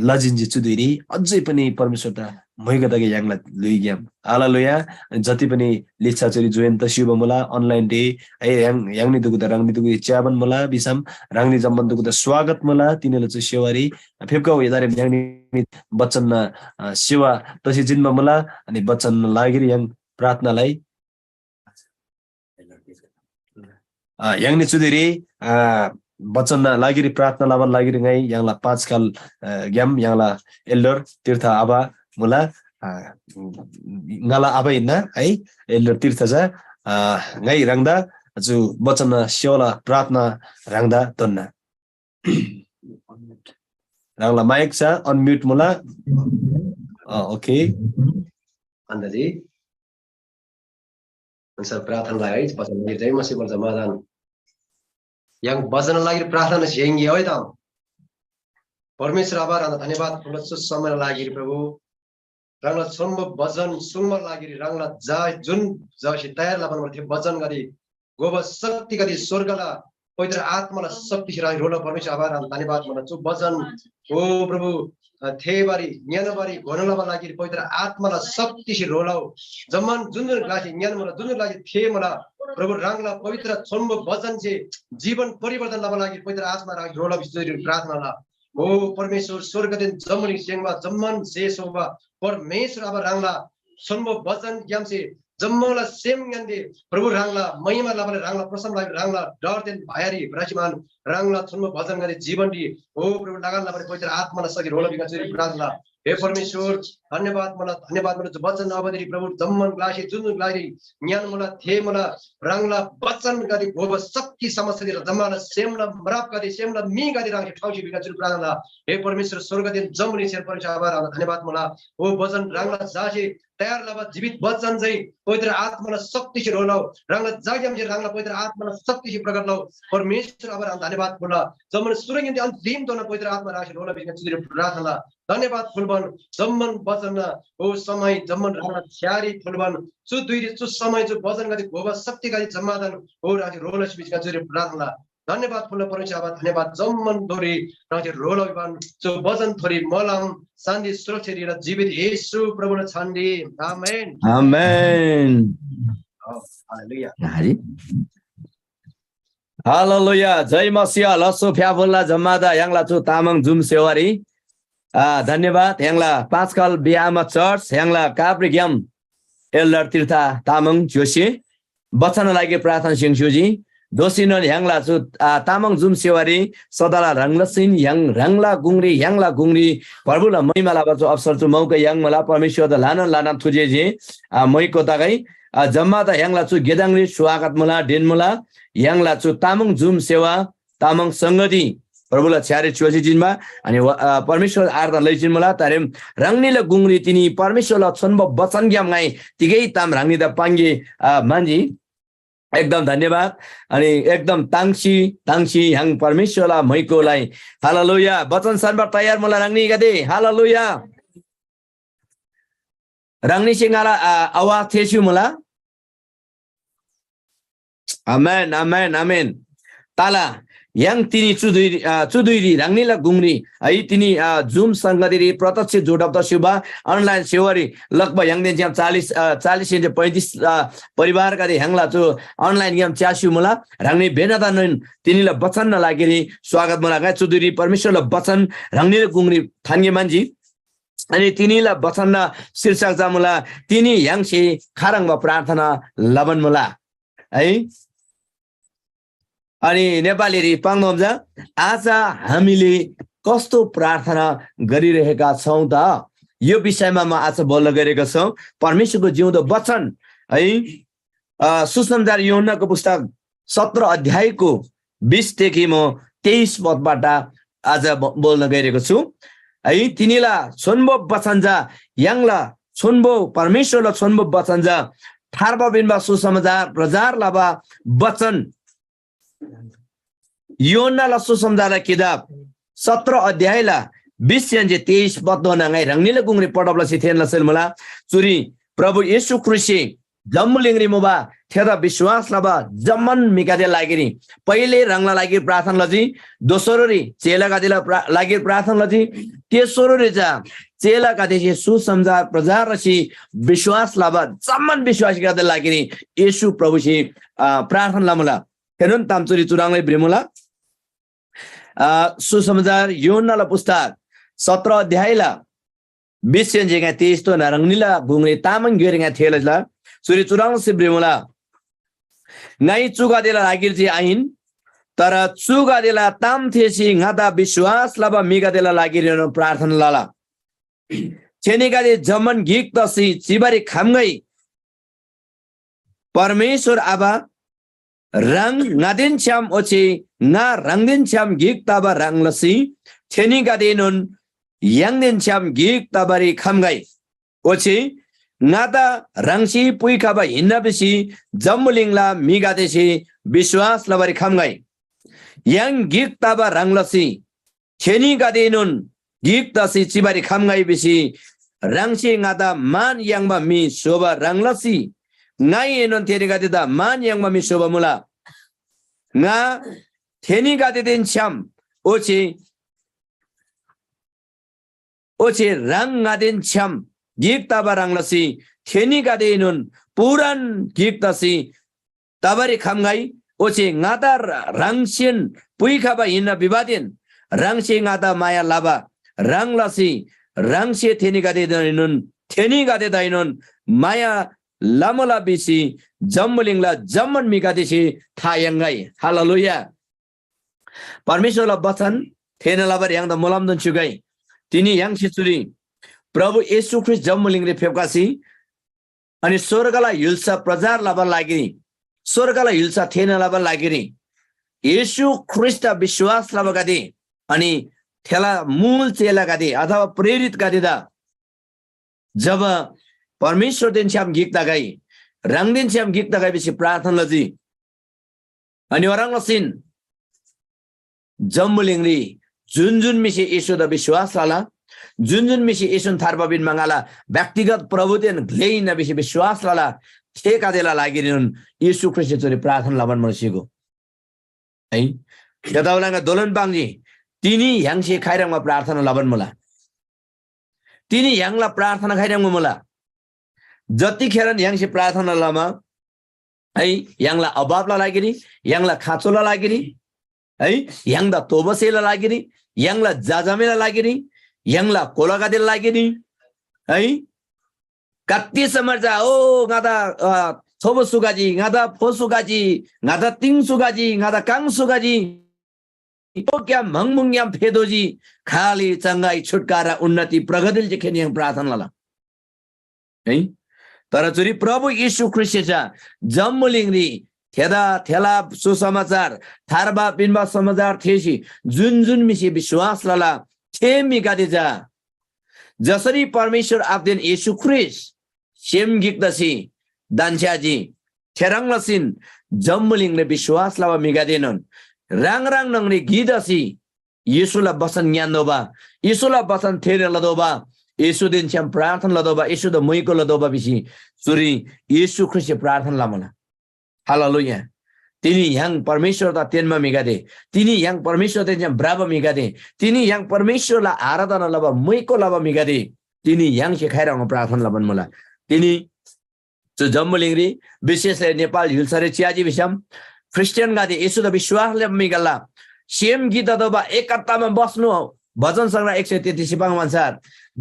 लजिन्जी चुदिरी अझै पनि परमेश्वर त मैगदगे यांगला लुइग्याम हालेलुया जति पनि लिच्छा चोरी जोइन त शिव मला अनलाइन डे ए यांगनि दुगदा रंगनि दुगु च्याबन मला बिसाम रंगनि जम्मन दुगदा स्वागत मला तिनीले चाहिँ सेवारी फेपका यदारे यांगनि वचन सेवा तसी जिनमा मला अनि वचन लागि yang प्रार्थनालाई yang ni चुदिरी वचन लागि प्रार्थना लावन लागि ngai yang la 5 kal gyam yang la elder तीर्थ आबा मुला ngala aba inna ai elder तीर्थ जा ngai rangda ju वचन सेवा प्रार्थना rangda tonna rangla mic sa unmute mula okay अन्दाजी हुन्छ प्रार्थनालाई है वचन लागि जय मसीह बोल समाधान yang वचन लागि प्रार्थना सिंगी है त परमेश्वर आभार अनि धन्यवाद पुनः समय लागि प्रभु रंगला सम्म वचन सुन्न लागि रंगला जा जुन जसि तयार लाबन थियो वचन गरी गोबर शक्ति गरी स्वर्गला पवित्र आत्मालाई शक्ति सिराई रोला परमेश्वर आभार अनि धन्यवाद मन छु वचन ओ प्रभु थेबारी ज्ञानबारी घनलामा लागि पवित्र आत्मालाई शक्ति सि रोलाउ जमन जुन लागि ज्ञान मलाई जुन लागि थे मलाई प्रभु रंगला पवित्र सम्म वचन से जीवन परिवर्तन लामा लागि पवित्र आत्मा लागि रोला विश्व प्रार्थना ओ परमेश्वर स्वर्गदेन जमनी सेंगवा जमन शेषवा परमेश्वर अब रंगला सम्म वचन ज्ञान से जम्मला सेम ज्ञानले प्रभु रंगला महिमा लाबले रंगला प्रसन्न लागि रंगला डरदेन भायारी विराजमान रंगला सम्म वचन गरे जीवन दि ओ प्रभु लगान लाबले पवित्र आत्मालाई सगी रोला बिगाचरी प्रार्थना हे परमेश्वर धन्यवाद मलाई वचन अवधि प्रभु जम्मन ग्लासी जुन ग्लासी ज्ञान मलाई थे मलाई रंगला वचन गरी गोब शक्ति समस्या जम्माला सेमला मराप गरी सेमला मी गरी रंग ठाउँसी बिगाचरी प्रार्थना हे परमेश्वर स्वर्गदेन जमनी सेर परमेश्वर आभार धन्यवाद मलाई ओ वचन रंगला जासे तयार लाबा जीवित वचन चाहिँ पवित्र आत्मालाई शक्ति से रोलाउ रंगला जाग्याम जे रंगला पवित्र आत्मालाई शक्ति से प्रकट लाउ परमेश्वर आभार धन्यवाद बोला जमन सुरंग अन्तिम दोना पवित्र आत्मा राशि रोला बिगाचरी प्रार्थना धन्यवाद फुलबन जम्मन वचन ओ समय जम्मन रंगला छ्यारी फुलबन सु दुई सु समय जो वचन गरी गोबा शक्ति गरी जम्मादन हो राशि रोला बिगाचरी प्रार्थना धन्यवाद फुल परमेश्वर आभार धन्यवाद जम्मन दोरी राशि रोला विमान जो वचन थोरी मलम शान्ति सुरक्षा र जीवित येशू प्रभुले छान्दी आमेन आमेन हालेलुया हालेलुया जय मसीह लसो फ्याफुल्ला जम्मादा यांगला छु तामाङ जुम सेवारी धन्यवाद यांगला पाँचकल बिहामा चर्च यांगला काप्रिग्याम एल्डर तीर्था तामाङ जोशी वचन लागि प्रार्थना सिंहजी दोसिन यांगला छु तामाङ जुम सेवारी सदाला रंगलसिन yang rangla gungri प्रभुला महिमाला बचो अवसर छु मौका yang मला परमेश्वर द लाना थुजेजी मइको तागै जम्मादा यांगला छु गेदाङरी स्वागत मला डेनमला यांगला छु तामाङ जुम सेवा तामाङ संगति प्रभुला छ्यारे चोजी जिनमा अनि परमेश्वर आराधना लैजिन मला तारेम रंगनीला गुंगरी तिनी परमेश्वरला छन्ब वचन ज्ञाम गाई तिगै ताम रंगनी द पांगी मानजी एकदम धन्यवाद अनि एकदम तांसी yang परमेश्वरला मैकोलाई हालेलुया वचन सर्वर तयार मला रंगनी गदे हालेलुया रंगनी सिंगाला आवाज थेछु मला आमेन आमेन आमेन ताला yang tini चुदुइरी रंगनीला गुंगरी है तिनी जुम संगतिरी प्रत्यक्ष जोडब द शिवा अनलाइन सेवारी लगभग yang दिन 40 से 35 परिवार का हंगला जो अनलाइन गेम च्यासु मला रंगनी बेनादा नन तिनीला वचन न लागेरी स्वागत मला गा चुदुइरी परमेश्वरला वचन रंगनीला गुंगरी थान्गे मानजी अनि तिनीला वचन न शीर्षक जा मला तिनी यांगसे खारंग प्रार्थना लबन मला है अनि नेपाली पाङ्दोम जा आज हामीले कस्तो प्रार्थना गरिरहेका छौं त यो विषयमा म आज बोल्न गएको छु परमेश्वरको जिउँदो वचन है सुसमाचार यूहन्नाको पुस्तक 17 अध्यायको 20 देखि म 23 पदबाट आज बोल्न गएको छु है तिनीला छोन्बो वचन जा यांगला छोन्बो परमेश्वरला छोन्बो वचन जा थार्बा बिनबा सुसमाचार प्रचार लाबा वचन यूहन्नाला सुसमाचार किताब 17 अध्यायला 20 से 23 पद नंगाई रंगनीला गुंगरी पडबला सिथेन लसेल मला चुरी प्रभु येशू ख्रिस्टी जम्मुलिंगरी मोबा थेदा विश्वास लबा जम्मन मिकादे लागिरी पहिले रंगला लागि प्रार्थना लजी दोस्रोरी चेला गादिला लागि प्रार्थना लजी तेस्रोरी जा चेला गादिसे सुसमाचार प्रचार रसी विश्वास लबा जम्मन विश्वास गादे लागिरी येशू प्रभु सी प्रार्थना लमला हेरन तामचुरी चुराङले ब्रेमुला सुसमाचार यूहन्नाला पुस्तक 17 अध्यायला 20 से 23 तो रंगनीला गुंगरी तामाङ गेरिङा थेलला सुरी चुराङ से ब्रेमुला नाइ चुगादेला लागिरजी आइन तर चुगादेला ताम थेसी ngada विश्वास लबा मिगादेला लागिरन प्रार्थना लाला छेनिगादे जमन गिक तसी चिबारी खामगई परमेश्वर आबा रंग ngadin cham ochi nga rangdin cham gik taba ranglasi cheni gadenon yangdin cham gik tabari khamgai Ochi ngata rangsi pui kaba hinna bisi jammulingla migadesi biswas labari khamgai. Yang gik taba ranglasi cheni gadenun gik tasi cibari khamgai bisi rangsi ngata man yang ba mi soba ranglasi ngai enon teri gadeda man yang ba mi soba mula nga teni gadeden cham ochi rang ngaden cham gik taba ranglasi teni gadenun puran gik tasi tabari khamgai ochi ngata rangsin pui kaba hinna bibadin rangsi ngata maya laba ranglasi rangsi teni gadenun teni gadedainun maya lamala bisi jammulingla jamman migadesi thayangai. Haleluya. Parmeshwarla bachan thena labar yang da molamdon chugai tini yang sisuri प्रभु येशू ख्रिस्ट जम्मुलिङले फेपकासी अनि स्वर्गलाई हिल्सा प्रचार लाबर लागिरी स्वर्गलाई हिल्सा थेन लाबर लागिरी येशू ख्रिस्ट विश्वास लाबर गादी अनि थेला मूल चेला गादी अथवा प्रेरित गादी दा जब परमेश्वर दिन छ्याम गीत गाई रंग दिन छ्याम गीत गाई बेसी प्रार्थना लजी अनि वरंग लसिन जम्मुलिङले जुन जुन मिसे येशू दा विश्वास लाला जुन मिसी येशुन थार्बाबिन मंगाला व्यक्तिगत प्रभुतेन ग्लेइन बिसी विश्वास लाला ठेका देला लागिरिन येशू ख्रिस्ट चोरी प्रार्थना लाबन मनसिगो है यदाउलांगा दोलन बांगजी तिनी यांगसे खाइरंगमा प्रार्थना लाबन मला तिनी यांगला प्रार्थना खाइरंगमा मला जति खेरन यांगसे प्रार्थना लामा है यांगला अभावला लागिरी यांगला खाचोला लागिरी है यांगदा तोबसेला लागिरी यांगला जाजामेला लागिरी यांगला कोलागादेल लागिनी है कत्ती समर्जा ओ गादा थोब सुगाजी गादा फोसुगाजी गादा तिङ सुगाजी गादा काङ सुगाजी ओ क्या मंगमुंग्याम फेदोजी खाली चंगाई छुटकारा उन्नति प्रगतिल जेखेनी yang प्रार्थना ला है तर चुरी प्रभु येशू ख्रिस्टचा जम्मुलिङरी थेदा थेला सुसमाचार थारबा बिनबा समाचार थेसी जुन जुन मिसी विश्वास लाला सेमी गादेजा जसरी परमेश्वर आफदेन येशू ख्रिस्ट सेम गिक्दसी दान्स्याजी थेरंगलसिन जम्मुलिङले विश्वास लावा मिगादेनन राङ राङ नंगले गिदसी येशूला बसन ज्ञान दोबा येशूला बसन थेरे लदोबा येशू दिन छम प्रार्थना लदोबा येशू द मुइको लदोबा बिसी सुरी येशू ख्रिस्ट प्रार्थना लामना हालेलुया तिनी yang परमेश्वर दा तेनमा मिगादे तिनी yang परमेश्वर तेन ब्राबा मिगादे तिनी yang परमेश्वर ला आराधना लबा मुइको लबा मिगादे तिनी yang से खाइरंग प्रार्थना लबन मला तिनी जो जम्मुलिङरी विशेष नेपाल हिल्सरे चियाजी विषम क्रिस्चियन गादे येशू दा विश्वास ले मिगला सेम गीत दबा एकतामा बस्नु भजन संग्रह 133 सिपाङ अनुसार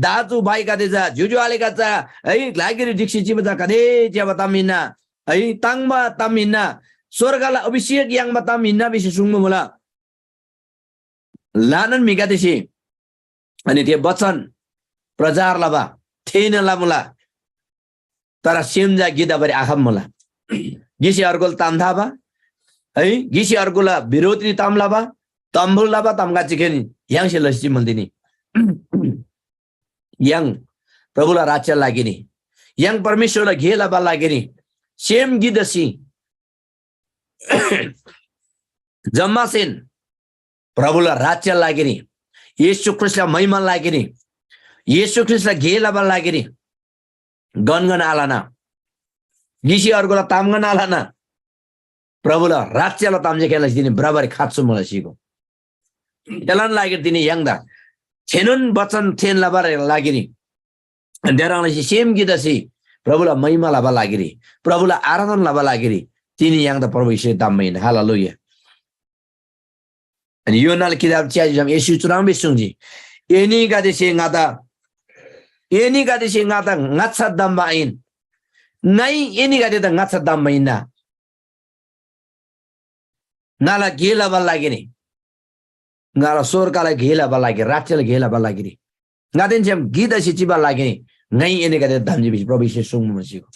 दाजु भाइ गादे जा जुजु आले गाजा है लागिरी दिक्सी जिबदा कदे जेबा तामिना है ताङबा तामिना स्वर्गला अभिषेक yang mata minna bisi sungmu mula lanan migadesi अनि त्यो वचन प्रचार लबा थेन ला मुला तर सेमजा गिदा बरे आखम मुला गिसी अर्गोल तामधाबा है गिसी अर्गोला विरोधी तामलाबा तम्बुल लाबा तमगा चिकेनी yang से लसी मल्दिनी yang प्रभुला राज्य लागिनी yang परमेश्वरला घेला बा लागिनी सेम गिदसी जम्मासेन प्रभुला राज्य लागिनी येशू ख्रिस्टलाई महिमा लागिनी येशू ख्रिस्टलाई घेलाबा लागिनी गनगन आलाना गिसी अर्गोला तामगन आलाना प्रभुला राज्यला तामजे केला दिने बराबर खात्सु मलाई सिको तेलन लागि दिने यांगदा छेनुन वचन थेन लाबार लागिनी देराङले सेम गिदसी प्रभुला महिमा लाबा लागिनी प्रभुला आराधना लाबा लागिनी तिनी yang da प्रभु यीशु दामैन हालेलुया अनि यो नाल किताब चाहिँ जम येशू चुराम बिसुङजी any गादेसे ngata ngatsa dambain ngai eni gade da ngatsa dambaina nala gela bal lagini ngala sorkala gela bal lagi ratchel gela bal lagini ngaden jam gida sichi bal lagini ngai eni gade damji bis प्रभु यीशु सुङ मसिको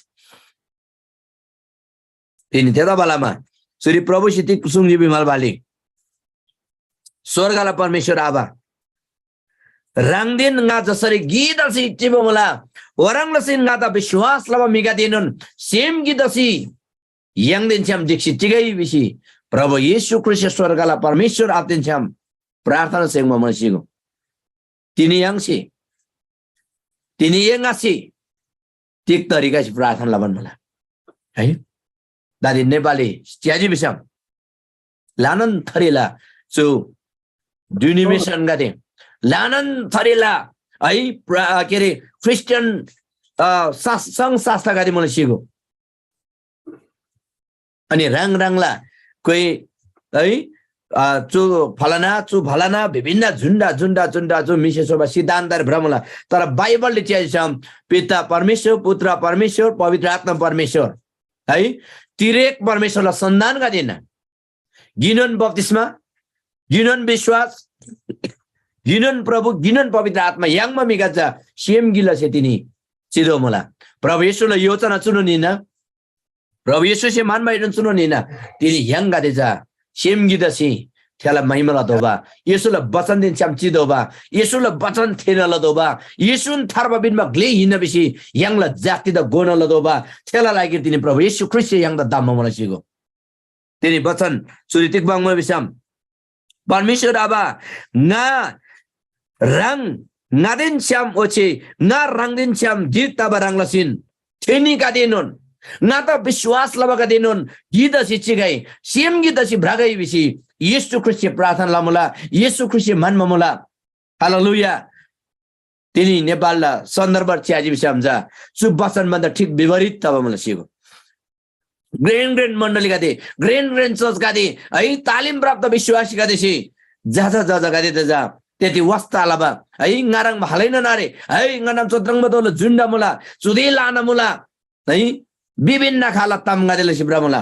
तिनी तेदा बालामा श्री प्रभु सिति कुसुङजी बिमल बाली स्वर्गला परमेश्वर आबा rangdin nga jasari gidasi cibomula orang lasin nga ta विश्वास lama migadinun sem gidasi yang din cham diksi tigai bisi प्रभु येशू ख्रिस्ट स्वर्गला परमेश्वर आप्दिन छम प्रार्थना सेंगमा मनसिगो तिनी यांगसी तिनी यांगासी ठीक तरिका से प्रार्थना लबन मला है दादी नेपाली स्याजी बिसम लानन थरीला सो डिनिमेसन गदे लानन थरीला है के रे क्रिस्चियन संघ शास्त्र गदे मनसिगो अनि रंग रंगला कोही है चु फलाना विभिन्न झुन्डा जो मिसेसोबा सिद्धान्तहरु भ्रमला तर बाइबलले चाहिँ छ पिता परमेश्वर पुत्र परमेश्वर पवित्र आत्मा परमेश्वर है तिरेक परमेश्वरलाई सन्धान गर्दैन गिनन बप्तिस्मा गिनन विश्वास गिनन प्रभु गिनन पवित्र आत्मा याङमा मिगाचा सेम गिला से तिनी सिधो मला प्रभु येशूलाई योजना चुनु निन प्रभु येशू से मान बाइडन चुनु निन तिनी याङ गादेजा सेम गिदसी थेला महिमाला दोबा येशूलाई वचन दिन छम चिदोबा येशूलाई वचन थेन लदोबा येशून थारबाबिनमा ग्ले हिन बेसी याङला जाति द गोन लदोबा थेला लागि तिनी प्रभु येशू ख्रिस्ट याङ द दाममा मलाई सिगो तिनी वचन सुरितिक बाङमा बिसम परमेश्वर आबा ना रंग नादिन छम ओचे ना रंग दिन छम जिता बरंगलसिन थेनी का दिनुन ना त विश्वास लबका दिनुन गिदसी चिगाई सेम गिदसी भ्रागै बिसी येशू ख्रिस्ट प्रार्थना लमुला येशू ख्रिस्ट मनमा मुला हालेलुया तिनी नेपालला सन्दर्भ च्याजी बिसम जा सु वचन भन्दा ठीक विपरीत तब मलाई सिगो ग्रेन मण्डली गादे ग्रेन चर्च गादे है तालिम प्राप्त विश्वासी गादेसी जा गादे त जा त्यति वस्ता लबा है ngaरङ हालैन नारे है ngनम चोत्रङ बदल जुन्डा मुला सुदे लाना मुला है विभिन्न खाला ताम गादेले सिब्रा मुला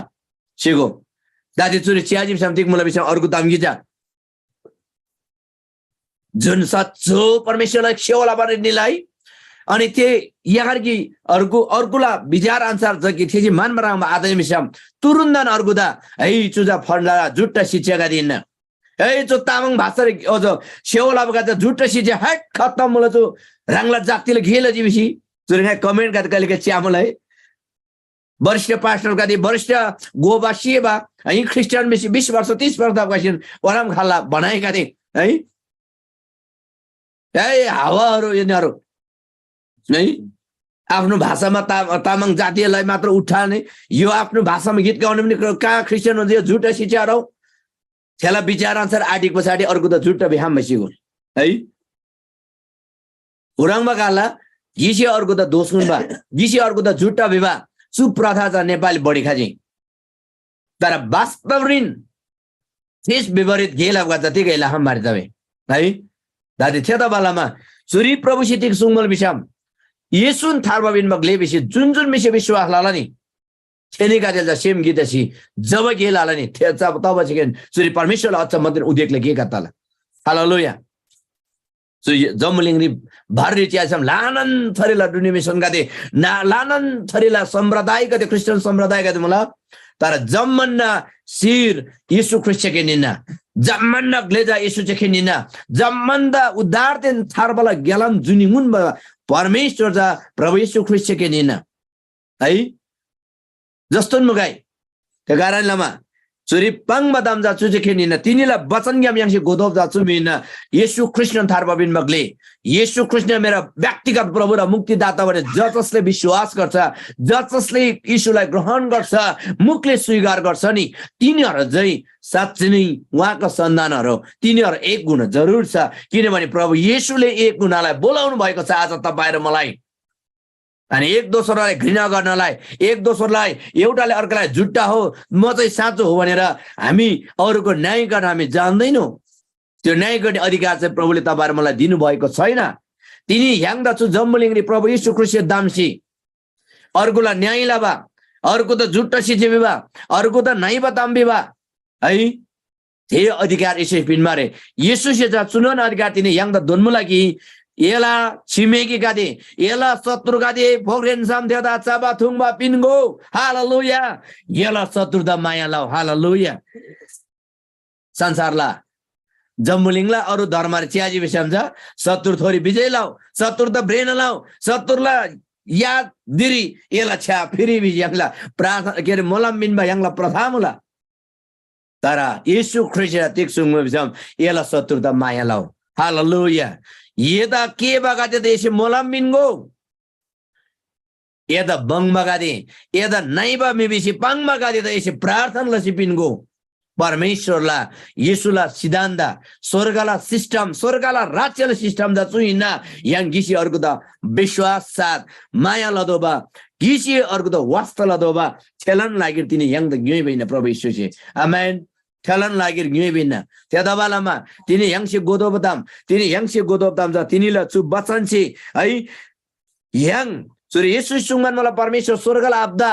सिगो दादी चुरी च्याजी समथिक मुला बिसम अर्को ताम गिजा जुन सच्चो परमेश्वरलाई सेवा बर्निलाई अनि ते यारकी अर्कुला विचार अनुसार छ कि थिजी मानबरामा आदै मिसम तुरुन्दन अर्कुदा है चुजा फन्डा जुट्टा शिक्षा दिन है जो तामाङ भाषा अझ सेवा बगा जुट्टा शिक्षा हट खत्म मुला जो राङला जातिले घेल जिबिसी जुरगा कमेन्ट गा कहिले के च्यामलाई वरिष्ठ पास्टर गादी वरिष्ठ गोबा सेवा है क्रिस्चियन मिसी 20 वर्ष 30 वर्ष क्वेशन वराम खाला बनाएका थिए है हावाहरु यिनीहरु है आफ्नो भाषामा तामाङ जातिलाई मात्र उठाउने यो आफ्नो भाषामा गीत गाउने पनि कहाँ क्रिस्चियन हुन्छ यो झुटा शिक्षाहरु छेला विचार अनुसार आदिक पछाडी अर्को त झुटा बिहाम बसिगो है उराङमा गाला गिसी अर्को त दोषुनबा गिसी अर्को त झुटा विवाह सुप्रथा छ नेपाली बढी खाजी तर वास्तवरिन त्यस विपरीत गेलाका जति गएला हाम्रो तबे है दादी थेता बालामा सुरी प्रभु सितिक सुंगल बिसम येशून थारबाबिन मगले बिसी जुन मिसे विश्वास लाला नि छेनी गादेल जा सेम गीतसी जब गेलाला नि थेचा तब छिकेन सुरी परमेश्वरले अच्चा मन्दिर उदेकले के गताला हालेलुया सो जमलिङरी भारी च्यासम लानन थरेला दुनिमेसन गादे ना लानन थरेला सम्प्रदाय गते क्रिस्चियन सम्प्रदाय गते मला तर जम्मन्ना शिर येशू ख्रिस्ट के निना जम्मन्ना ग्लेजा येशू के निना जम्मन्दा उद्धार दिन थारबला गेलम जुनिमुन परमेश्वर जा प्रभु येशू ख्रिस्ट के निना है जस्तो मुगाई के कारण लमा सुरी पंग बदाम जा चुजे के निना तिनीला वचन ज्ञाम यांसी गोदोब जा चुमिना येशू ख्रिस्ट थारबाबिन मगले येशू ख्रिस्ट मेरा व्यक्तिगत प्रभु र मुक्तिदाता भने जसले विश्वास गर्छ जसले यीशुलाई ग्रहण गर्छ मुखले स्वीकार गर्छ नि तिनीहरु चाहिँ साच्चै नै उहाँको सन्तानहरु तिनीहरु एक गुण जरुर छ किनभने प्रभु येशूले एक गुणलाई बोलाउनु भएको छ आज तपाईं र मलाई अनि एक दोस्रोलाई घृणा गर्नलाई एक दोस्रोलाई एउटाले अर्कालाई झुट्टा हो म चाहिँ साँचो हो भनेर हामी अरूको न्याय गर्न हामी जान्दैनौं त्यो न्याय गर्ने अधिकार चाहिँ प्रभुले तपाईहरु मलाई दिनु भएको छैन तिनी ह्याङदा छु जम्बुलिङरी प्रभु येशू ख्रिस्ट दामसी अर्कोलाई न्याय लाबा अर्को त झुट्टा सिचेबा अर्को त नाइ बताम बिबा है ते अधिकार यसै पिनमारे येशू से जा चुनन अधिकार तिनी ह्याङदा दोन्मु लागि एला छिमेकी गादे एला शत्रु गादे फोग्रेन सामथेदा चाबा थुङबा पिनगो हालेलुया एला शत्रुदा माया लाउ हालेलुया संसारला जम्मुलिङला अरू धर्म च्याजी बिसम्छ सत्तुर थोरी विजय लाऊ सत्तुर त ब्रेन लाऊ सत्तुरला याद दिरी एला छ्या फेरि बिजला प्रार्थना के रे मोलम मिनबा यांगला प्रथामुला तारा येशू ख्रिस्ट तिक सुंग बिसम एला सत्तुर त माया लाऊ हालेलुया येदा के बगाते देशे मोलम मिनगो येदा बंग बगादे येदा नाइबा मिबिसी पंग बगादे त येशे प्रार्थना लसी पिनगो परमेश्वरला येशूला सिद्धान्त स्वर्गला सिस्टम स्वर्गला राज्यला सिस्टम दा चुइना yang gisi अर्को द विश्वास साथ माया लदोबा gisi अर्को द वास्ता लदोबा छेलन लागेर तिनी yang द ग्युइ बिना प्रभु येशू छे आमेन छेलन लागेर ग्युइ बिना त्यदाबालामा तिनी yang से गोदोबदाम तिनी yang से गोदोबदाम जा तिनीला छु बचन छे है yang सुरे येशू सुंगन मला परमेश्वर स्वर्गला आब्दा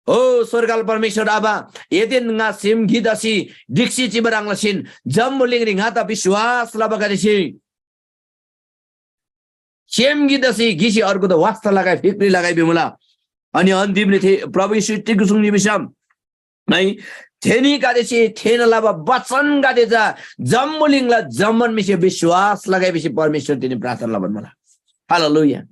Oh surgal permeshwar aba edin nga sim gidasi diksi cibarang lasin jammuling ring hata biswas labagasi sim gidasi gisi अर्को त वास्ता लगाए फिक्री लगाए बिमला अनि अन्तिमले थे प्रभु यीशु टिकुसुङ निबिसम नै थेनी गादेसी थेन लाबा वचन गादेजा जम्मुलिङला जम्मन मिसे विश्वास लगाएपछि परमेश्वर तिनी प्रार्थना लबन मला हालेलुया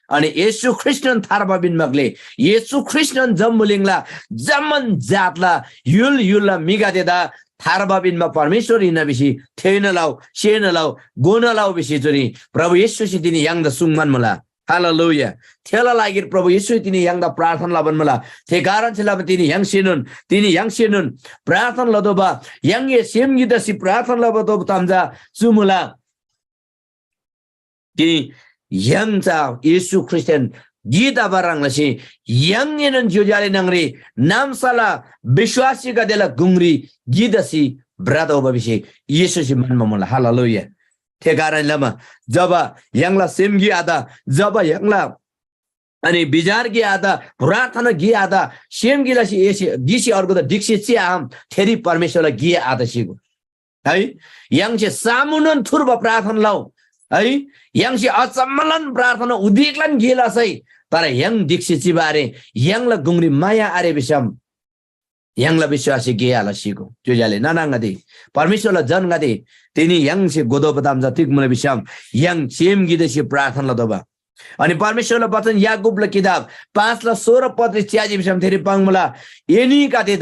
अनि येशू ख्रिस्टन थारबा बिनमगले येशू ख्रिस्टन जम्मुलिङला जमन जातला युल युलला मिगा देदा थारबा बिनमा परमेश्वर इनाबिसी थेन लाउ शेन लाउ गोन लाउ बिसी जरी प्रभु येशू सि तिनी yang द सुङमान मला हालेलुया थेला लागेर प्रभु येशू तिनी yang द प्रार्थना लबन मला थे कारण छला तिनी yang सेनुन प्रार्थना लदोबा yang ये सेम गिदसी प्रार्थना लबदो तमजा सुमुला कि yang cha Yesu Kristen gita barang lasi yang yenan jojale nangri nam sala biswasi ka dela gungri gita si brada obabisi Yesu si man mamula haleluya thekaran lama jaba yang la semgi ada jaba yang la अनि bizarre gi ada प्रार्थना gi ada semgi lasi esi gisi अर्को त diksi chi am theri परमेश्वरलाई gi ada sigo है yang che samunan thurba प्रार्थना लाउ है yang si अचम्मलन प्रार्थना उदिकलन गेला सै तर yang दीक्षित ची बारे yang ला गुंगरी माया आरे बिसम yang ला विश्वासी गेला सिको जोजाले नानांगदे परमेश्वरला जनगदे तिनी yang से गोदोपदाम जतिक मुले बिसम yang सेम गिदेसी प्रार्थना लदोबा अनि परमेश्वरला वचन याकूबला किताब 5 ला 16 पद च्याजी बिसम थेरि पाङमुला एनी कादे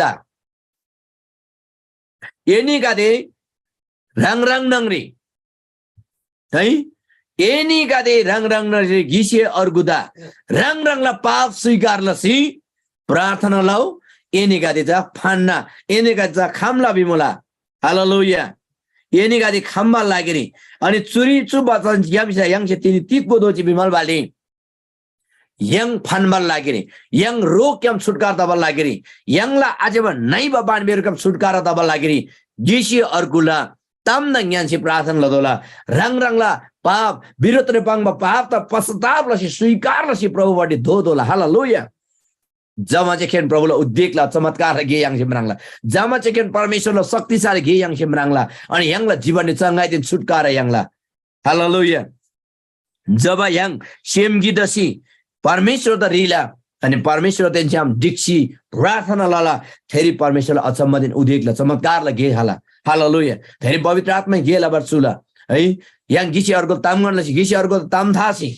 रंग रंग नंगरी है एनी गादे रंग रंग नरे गिसे अर्गुदा रंग रंगला पाप स्वीकार लसी प्रार्थना लाउ एनी गादे जा फान्ना एनी गादे जा खामला बिमला हालेलुया एनी गादे खामबा लागेरी अनि चुरी चु बचन याबिसा yang से तिनी तिकबो दोची बिमल बाले yang फानबा लागेरी yang रोग क्याम छुटकार दबा लागेरी yang ला आजेबा नाइबा बानबेर क्याम छुटकार दबा लागेरी गिसे अर्गुला तम ज्ञान से प्रार्थना लदोला रंग रंगला पाप विरोध रे पांगबा पाप त पश्चाताप लसी स्वीकार लसी प्रभु बडी धोदोला हालेलुया जमा चेकेन प्रभुला उद्देकला चमत्कार गे yang सिमराङला जमा चेकेन परमेश्वरला शक्तिशाली गे yang सिमराङला अनि यंगला जीवन चंगाइ दिन छुटकारा यंगला हालेलुया जब yang सेम गिदसी परमेश्वर द रिला अनि परमेश्वर तेन्चाम दीक्षी प्रार्थना लाला फेरि परमेश्वरला अचम्म दिन उद्देकला चमत्कारला गे हाला हालेलुया फेरि पवित्र आत्मा गेला बर्सुला है yang गिसी अर्को तामगन लसी गिसी अर्को ताम थासी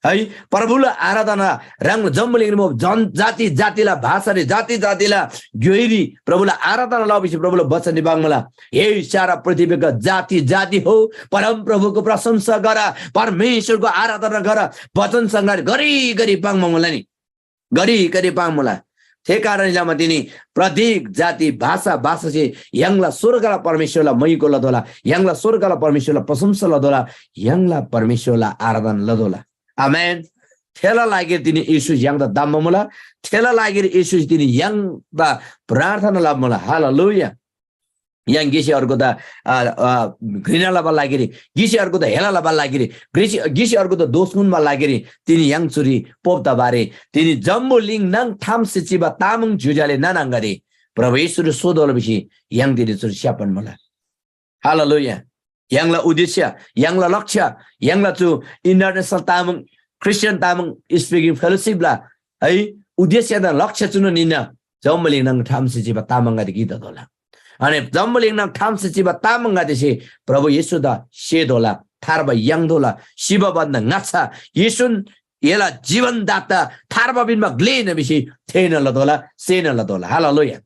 है प्रभुला आराधना रंग जम्मुलिङमा जन जाति जातिला भाषाले जाति जातिला ग्योइरी प्रभुला आराधना लाबिसी प्रभुला वचन दिबाङला हे सारा पृथ्वीका जाति जाति हो परम प्रभुको प्रशंसा गरा परमेश्वरको आराधना गरा वचन संगार गरी गरी पाङमला नि गरी गरी पाङमला थे कारणले तिनी प्रत्येक जाति भाषा से यंगला स्वर्गला परमेश्वरला मईको लदोला यंगला स्वर्गला परमेश्वरला प्रशंसा लदोला यंगला परमेश्वरला आराधना लदोला आमेन थेला लागेर तिनी येशू yang द दाममला थेला लागेर येशू तिनी yang द प्रार्थना लामला हालेलुया yang गिसी अर्को द घृणा लाबा लागेरी गिसी अर्को द हेला लाबा लागेरी गिसी अर्को द दोषमुनमा लागेरी तिनी yang चुरी पोप्ता बारे तिनी जम्बुलिङ नङ थाम सिचिबा तामङ जुजाले नानांगरे प्रभु येशू सोदोलबिसी yang तिनी चुरी स्यापन मला हालेलुया yang ला उद्देश्य yang ला लक्ष्य yang ला चु international Tamang Christian Tamang speaking fellowship ला है उद्देश्य द लक्ष्य चुन निन जम्बुलिङ नङ थाम सिचिबा तामङ गरि गीत दोला Ane zambuling nang tham seciba tamang ngade si Prabhu Yesu da shedola tharba yangdola shiba banda ngatsa Yesun yela jivan datta tharba binma glena bisi thena ladola sena ladola. Hallelujah.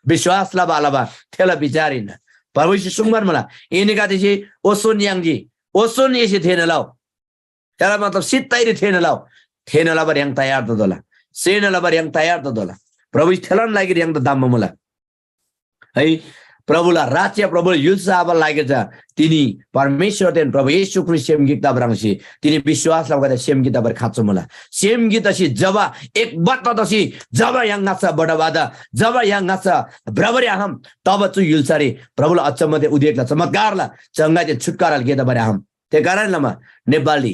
Vishwas laba laba thela bicharin. Prabhu Yesu sungman mala ini kate si osun yangji osun yesi thena lao. Tela matlab sittai thena lao. Thena labar yang tayar dola. Sena labar yang tayar dola. Prabhu thelan lagi yang damma mula. है प्रभुलाई राज्य प्रभु युल्सा अब लागेछ तिनी परमेश्वर then प्रभु येशू ख्रीष्ट same गीत बरंगसी तिनी विश्वास लगाएर सेम गीत बर खाच्छ मला सेम गीत अछि जब एक बत दसी जब yang ngasa बडवादा जब yang ngasa बराबर हम तब चु युल्सा रे प्रभुलाई अचम्मते उदेकला चमत्कारला चंगाते छुटकारा गीत बर हम ते कारणमा नेपाली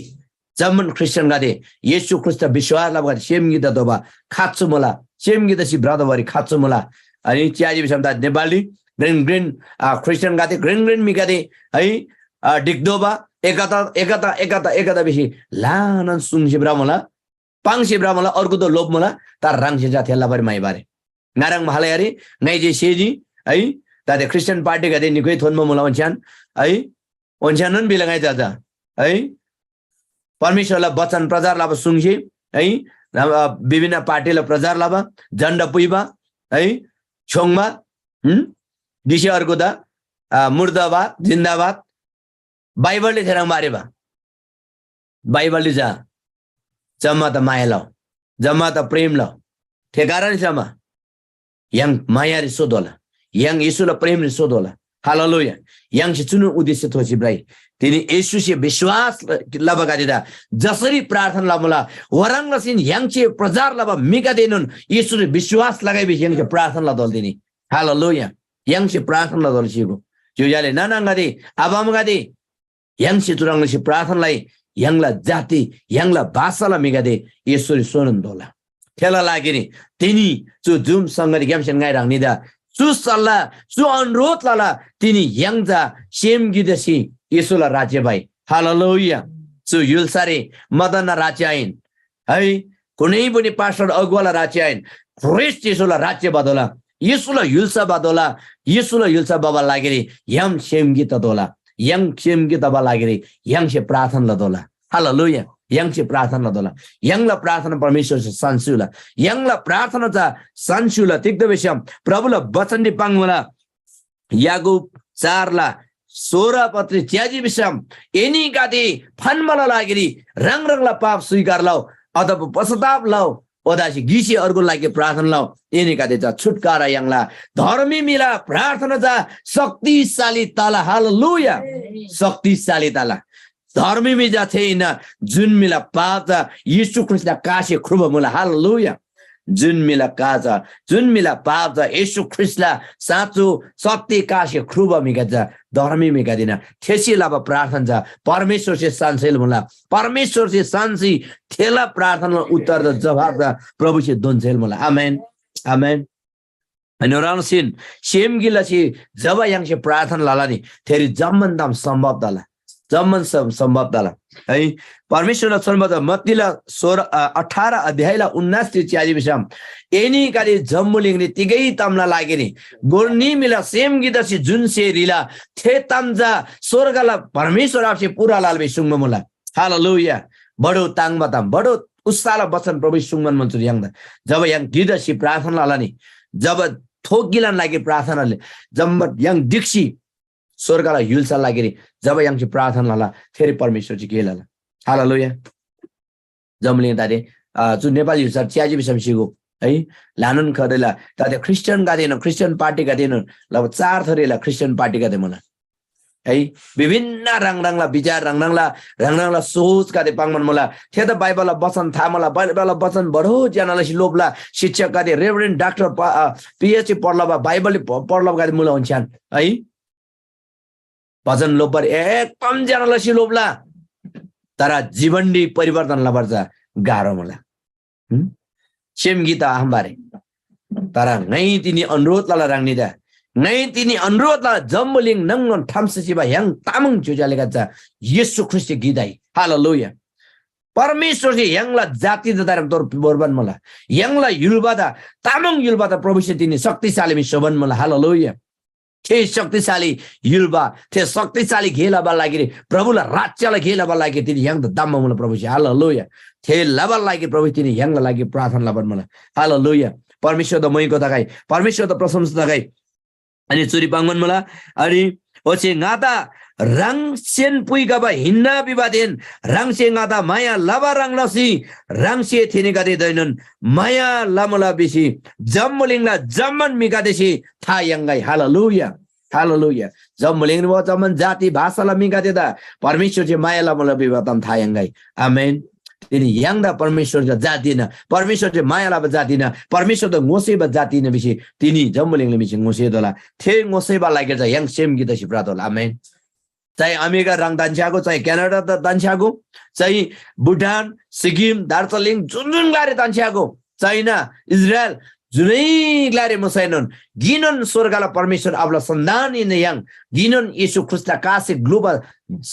जमन क्रिस्चियन गादे येशू ख्रीष्ट विश्वास लगाएर सेम गीत दबा खाच्छ मला सेम गीत सी ब्रदरवरी खाच्छ मला अनि च्याजी बिसमदा नेपाली ग्रीन क्रिस्चियन गाते ग्रीन मिगाते है डिक्दोबा एकता बेसी लानन सुङसे ब्रामला पाङसे ब्रामला अर्को त लोप मला तार राङसे जा थेला बरी माइ बारे नाराङ महालयारी नाइजे सेजी है ताते क्रिस्चियन पार्टी गाते निकै थोनमा मला वन्छान है वन्छानन बिलगाइ जाजा है परमेश्वरलाई वचन प्रचार लाब सुङसे है विभिन्न पार्टीलाई प्रचार लाब झण्डा पुइबा है छोङमा दिशे अर्को दा मुर्दाबाद जिन्दाबाद बाइबलले थेराङ मारेबा बाइबलले जा जम्मा त माया लाओ जम्मा त प्रेम लाओ ठेकारण समा yang माया रे सोधोला yang येशूलाई प्रेम रे सोधोला हालेलुया yang से चुनु उद्देश्य थोसी ब्राइ तिनी येशू से विश्वास लबगा दिदा जसरी प्रार्थना लमला वरङ लसिन yang से प्रचार लब मिका देनुन येशू रे विश्वास लगाइ बि yang से प्रार्थना लदल दिनी हालेलुया yang से प्रार्थना लदल सिगो जुजाले नानांगादि आबामगादि yang से तुरङ से प्रार्थनालाई yang ला जाति yang ला भाषाला मिगादे येशू रे सोनन दोला थेला लागिनी तिनी जो जुम संगरि गेमसन गाइ राख्निदा सु सल्ला सु अनुरोध लाला तिनी yang जा सेम गिदसी येशूला राज्य भाइ हालेलुया सु युल्सारे मदन राज्य आइन है कुनै पनि पास्टर अगुवाला राज्य आइन ख्रीष्ट येशूला राज्य बदला येशूला युल्सा बदला येशूला युल्सा बाबा लागेरी यम सेम गीत दोला yang सेम गीत बाबा लागेरी yang से प्रार्थना दोला हालेलुया yang से प्रार्थना दोला yang ला प्रार्थना परमेश्वर से संसुला yang ला प्रार्थना जा संसुला तिक्द विषय प्रभुला वचन दि पाङमला याकूब 4 ला 16 पत्री च्याजी विषम एनी गादी फनमला लागेरी रंगला पाप स्वीकार लाओ अथवा पश्चाताप लाओ ओदासी गिसी अर्को लागि प्रार्थना लाओ एनी गादी जा छुटकारा यंगला धर्मी मिला प्रार्थना जा शक्तिशाली ताला हालेलुया शक्तिशाली ताला धर्मी में जा छैन जुन मिला पाचा येशू ख्रीष्टले कासे खुब मुला हालेलुया जुन मिला काचा जुन मिला पाचा येशू ख्रीष्टले साँचो सत्य कासे खुब मिगा धर्मी मिगा दिन थेसी लाभ प्रार्थना जा परमेश्वर से सांसेल मुला परमेश्वर से सांसी थेला प्रार्थना उत्तर द जवाब द प्रभु से दोनसेल मुला आमेन आमेन अनि सिन सेम गिलासी जब yang से प्रार्थना लालानी थेरी जम्मन दाम सम्भव दला जम्मन सम्भव दला है परमेश्वरले सर्वदा मत्तीला 18 अध्यायला 19 तिर च्याजी विषम एनी गाडी जम्मुलिङले तिगै तमला लागेनी गोर्नी मिला सेम गिदसी जुन से रिला थे तमजा स्वर्गला परमेश्वर आपसे पूरा लालबे सुङम मुला हालेलुया बडो ताङमा ताम बडो उसाला वचन प्रभु सुङमन मन्चुर यांग जब yang गिदसी प्रार्थना लालानी जब थोगिलन लागि प्रार्थनाले जम्म yang दिक्सी स्वर्गलाई युल्सा लागेरी जब yang से प्रार्थना लाला फेरि परमेश्वर जी के लाला हालेलुया जमले तादे जो नेपाली युल्सा च्याजी बिसम सिगो है लानन Kharela तादे Christian Gaden Christian party Gaden लब 4 थरेला क्रिस्चियन पार्टी गादे मला है विभिन्न रंगरंगला विचार रंगरंगला सोच गादे पाङमन मला थे त बाइबलला वचन था मला बाइबलला वचन बडो जनाले लोबला शिक्षक गादे रेभरेन्ड डाक्टर पीएचडी पढला बाइबल पढला गादे मुला हुन्छन् है भजन लोबर एकदम जनालाई लोबला तर जीवनडी परिवर्तन लपर्छ गाह्रो मला सेम गीत आम्बारे तर नै तिनी अनुरोधलाई राख्निदा नै तिनी अनुरोधलाई जम्बलिङ नङ ठामसिबा yang तामङ जुजाले गन्छ येशू ख्रीष्ट गीदाई हालेलुया परमेश्वर से यंगला जाति ददारम तोर बोरबन मला यंगला युलबादा तामङ युलबादा प्रभु से तिनी शक्तिशाली में शोभन मला हालेलुया थिए शक्तिशाली युलबा थिए शक्तिशाली घेलबा लागि प्रभुलाई राज्यलाई घेलबा लागि तिनी yang दम्म मलाई प्रभु हालेलुया थिए लबा लागि प्रभु तिनी yang लागि प्रार्थना लबन मलाई हालेलुया परमेश्वर द मईको तगाई परमेश्वर द प्रशंसा तगाई अनि चुरी पांगन मला अनि ओचे ngata rang sen pui gaba hinna bibaden rang se ngata maya laba rang lasi rang se thini gade dainon maya lamala bisi jammulingla jamman migadesi thayangai hallelujah hallelujah jammuling wo jamman jati bhasala migade da परमेश्वर जे माया lamala bibatam thayangai amen तिनी याङदा परमेश्वर जाति न परमेश्वर चाहिँ मायाला जाति न परमेश्वर त ngoसेबा जाति न बिसी तिनी जम्बुलिङले बिसी ngoसेदला थे ngoसेबा लागेर चाहिँ याङ सेम गीत सिप्रात होला आमेन चाहे अमेरिका रङ दान्छाको चाहे क्यानाडा त दान्छाको चाहे भुटान सिक्किम दार्जिलिङ जुन गारे दान्छाको चाइना इजरायल जुनै ग्लारे मसैनन गिनन स्वर्गला परमेश्वर आपला संधान इन याङ गिनन येशू ख्रिस्टला कासे ग्लोबल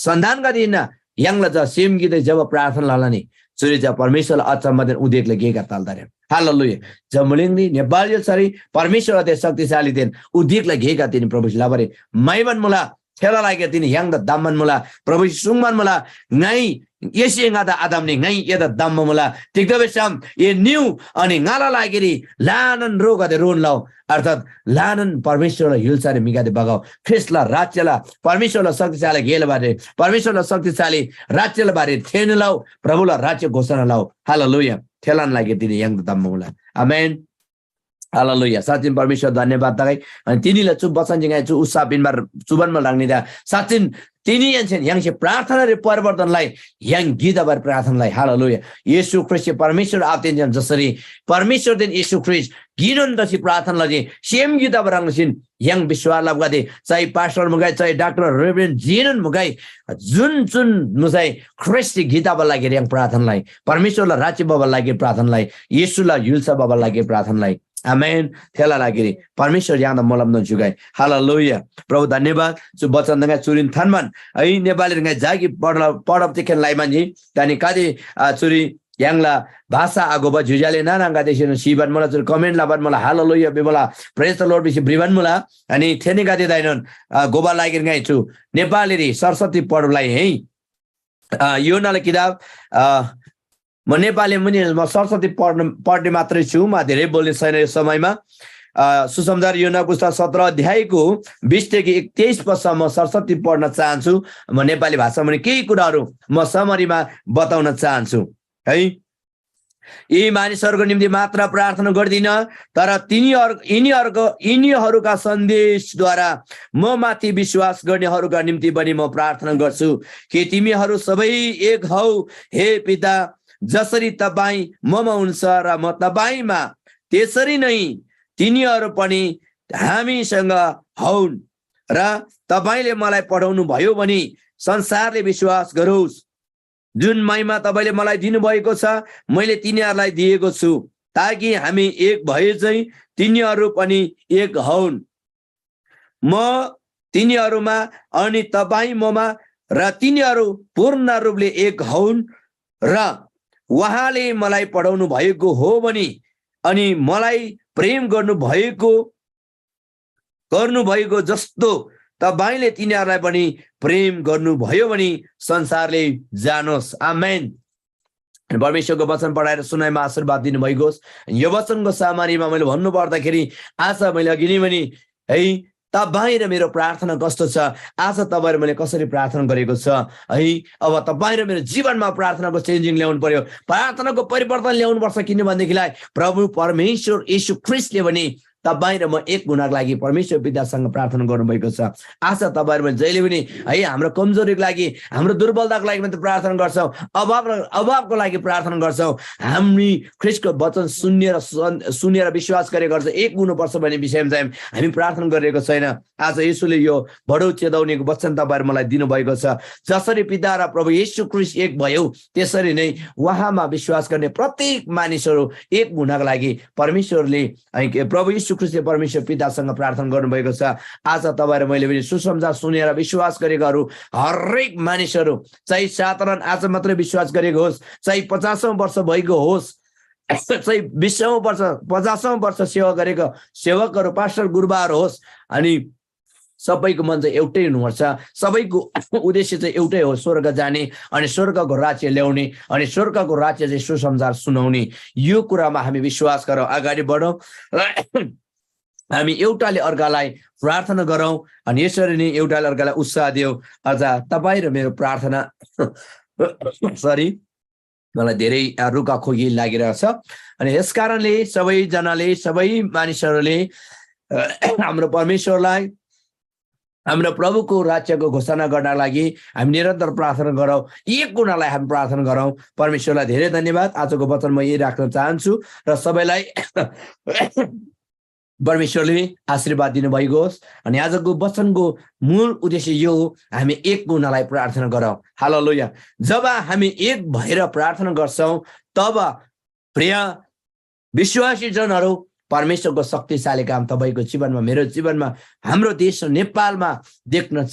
संधान गरिन याङला ज सेम गीत जब प्रार्थना लालानी चुरीजा परमेश्वर अचम्मदन उदेकले गेका ताल्दारे हालेलुया जमलिङनी नेपाल सरी परमेश्वर अते शक्तिशाली देन उदेकले गेका तिनी प्रभु लाबरे माइबन मुला थेला लागे तिनी याङ द दामन मुला प्रभु सुङमन मुला ngai येसिङा द आदमनी ngai यदा दाम्म मुला तिक्दबेसम ए न्यू अनि गाला लागेरी लानन रोगदे रोन लाउ अर्थात लानन परमेश्वरलाई हिल्सारे मिगादे बगाउ ख्रिस्टला राज्यला परमेश्वरलाई शक्तिशाली गेल बारे परमेश्वरलाई शक्तिशाली राज्यला बारे थेन लाउ प्रभुलाई राज्य घोषणा लाउ हालेलुया थेलान लागे तिनी याङ द दाम्म मुला आमेन हालेलुया साचिन परमेश्वर धन्यवाद तगाई अनि तिनीलाई चुप बचन जिङाइ चु उत्साह बिनबार चुबनमा लाग्ने दा साचिन तिनी यान्छन् याङसे प्रार्थना रे परिवर्तनलाई याङ गीतबार प्रार्थनालाई हालेलुया येशू ख्रिस्ट परमेश्वर आतेन जसरी परमेश्वर दिन येशू ख्रिस्ट गिनन दसी प्रार्थनालाई सेम गीतबार रङसिन याङ विश्वास लाभगादे चाहे पास्टर मुगाई चाहे डाक्टर रेभरेन्ड जिनन मुगाई जुन जुन मुसाई ख्रिस्ट गीतबार लागि याङ प्रार्थनालाई परमेश्वरलाई राज्य बाबा लागि प्रार्थनालाई येशूलाई युल्सा बाबा लागि प्रार्थनालाई आमेन थेला लागि परमेश्वर याङ मलम न जुगाई हालेलुया प्रभु धन्यवाद सु वचन दंगा चुरिन थानमान ऐ नेपाली रंगा जागी पढब तिखेन लाइमानजी तानी कादे चुरी याङला भाषा आगोबा जुजाले नानांगा देशेन शिवन मला चुर कमेन्ट लाबन मला हालेलुया बेमला प्रेज द लॉर्ड बिसी ब्रिवन मला अनि थेनी गादे दाइनन गोबा लागि गाइ छु नेपाली रे सरस्वती पढबलाई है योनाले किताब म नेपाली मुनि म सरस्वती पढ्ने मात्रै छु म धेरै बोल्ने छैन यो समयमा सुसमाचार योना पुस्तक 17 अध्यायको 20 देखि 21 पदसम्म सरस्वती पढ्न चाहन्छु म नेपाली भाषामा केही कुराहरू म समरीमा बताउन चाहन्छु है यी मानिसहरूको निम्ति मात्र प्रार्थना गर्दिन तर यिनीहरूका सन्देशद्वारा म माथि विश्वास गर्नेहरूका निम्ति पनि म प्रार्थना गर्छु कि तिमीहरू सबै एक हौ हे पिता जसरी तपाई ममा हुनुहुन्छ र म तपाईमा त्यसरी नै तिनीहरू पनि हामीसँग हौन् र तपाईले मलाई पठाउनु भयो भने संसारले विश्वास गरोस् जुन महिमा तपाईले मलाई दिनुभएको छ मैले तिनीहरूलाई दिएको छु ताकि हामी एक भए चाहिँ तिनीहरू पनि एक हौन् म तिनीहरूमा अनि तपाई ममा र तिनीहरू पूर्ण रूपले एक हौन् र उहाँले मलाई पढाउनु भएको हो भने अनि मलाई प्रेम गर्नु भएको जस्तो तपाईले तिनीहरूलाई पनि प्रेम गर्नु भयो भने संसारले जानोस् आमेन परमेश्वरको वचन पढाएर सुनाइमा आशीर्वाद दिनु भएको होस् यो वचनको सामानीमा मैले भन्नु पर्दाखेरि आज मैले अघि नै भने है तपाईं र मेरो प्रार्थना कस्तो छ आज तपाईं र मैले कसरी प्रार्थना गरेको छ है अब तपाईं र मेरो जीवनमा प्रार्थनाको चेन्जिङ ल्याउनु पर्यो प्रार्थनाको परिवर्तन ल्याउनु पर्छ किनभनेदेखिलाई प्रभु परमेश्वर येशू ख्रिस्टले भने तपाईं र म एक हुनको लागि परमेश्वर पितासँग प्रार्थना गर्नुभएको छ आज तपाईहरु मैले जहिले पनि है हाम्रो कमजोरीको लागि हाम्रो दुर्बलताको लागि मात्र प्रार्थना गर्छौं अभावको लागि प्रार्थना गर्छौं हामी ख्रिस्टको वचन सुनेर विश्वास गरेको गर्छ एक हुनुपर्छ भन्ने विषयमा चाहिँ हामी प्रार्थना गरेको छैन आज येशूले यो बडो चेतावनीको वचन तपाईहरु मलाई दिनुभएको छ जसरी पिता र प्रभु येशू ख्रिस्ट एक भयो त्यसरी नै उहाँमा विश्वास गर्ने प्रत्येक मानिसहरू एक हुनको लागि परमेश्वरले प्रभु येशू ख्रिस्टले परमेश्वर पितासँग प्रार्थना गर्नुभएको छ आज तपाईहरु मैले पनि सुसमाचार सुनेर विश्वास गरेकोहरू हरेक मानिसहरू चाहिँ साधारण आज मात्रै विश्वास गरेको होस् चाहिँ 50औं वर्ष भएको होस् चाहिँ 20औं वर्ष 50औं वर्ष सेवा गरेको सेवकहरू पास्टर गुरुबाहरू होस् अनि सबैको मन चाहिँ एउटै हुनुपर्छ, सबैको उद्देश्य चाहिँ एउटै हो, स्वर्ग जाने अनि स्वर्गको राज्य ल्याउने अनि स्वर्गको राज्य चाहिँ सुसमाचार सुनाउने। यो कुरामा हामी विश्वास गरौँ, अगाडि बढौँ, हामी एउटाले अर्कालाई प्रार्थना गरौँ अनि यसरी नै एउटाले अर्कालाई उत्साह दियौँ। अझ तपाईँ र मेरो प्रार्थना सरी मलाई धेरै रुखा खोकी लागिरहेछ अनि यस कारणले सबैजनाले सबै मानिसहरूले हाम्रो परमेश्वरलाई हाम्रो प्रभुको राज्यको घोषणा गर्न लागि हामी निरन्तर प्रार्थना गरौँ, एक गुणालाई हामी प्रार्थना गरौँ। परमेश्वरलाई धेरै धन्यवाद। आजको वचन म यही राख्न चाहन्छु र सबैलाई परमेश्वरले आशीर्वाद दिनुभएको होस्। अनि आजको वचनको मूल उद्देश्य यो हो, हामी एक गुणालाई प्रार्थना गरौँ। हालेलुया। जब हामी एक भएर प्रार्थना गर्छौँ तब प्रिय विश्वासी जनहरू परमेश्वरको शक्तिशाली काम तपाईँको जीवनमा, मेरो जीवनमा, हाम्रो देश नेपालमा देख्न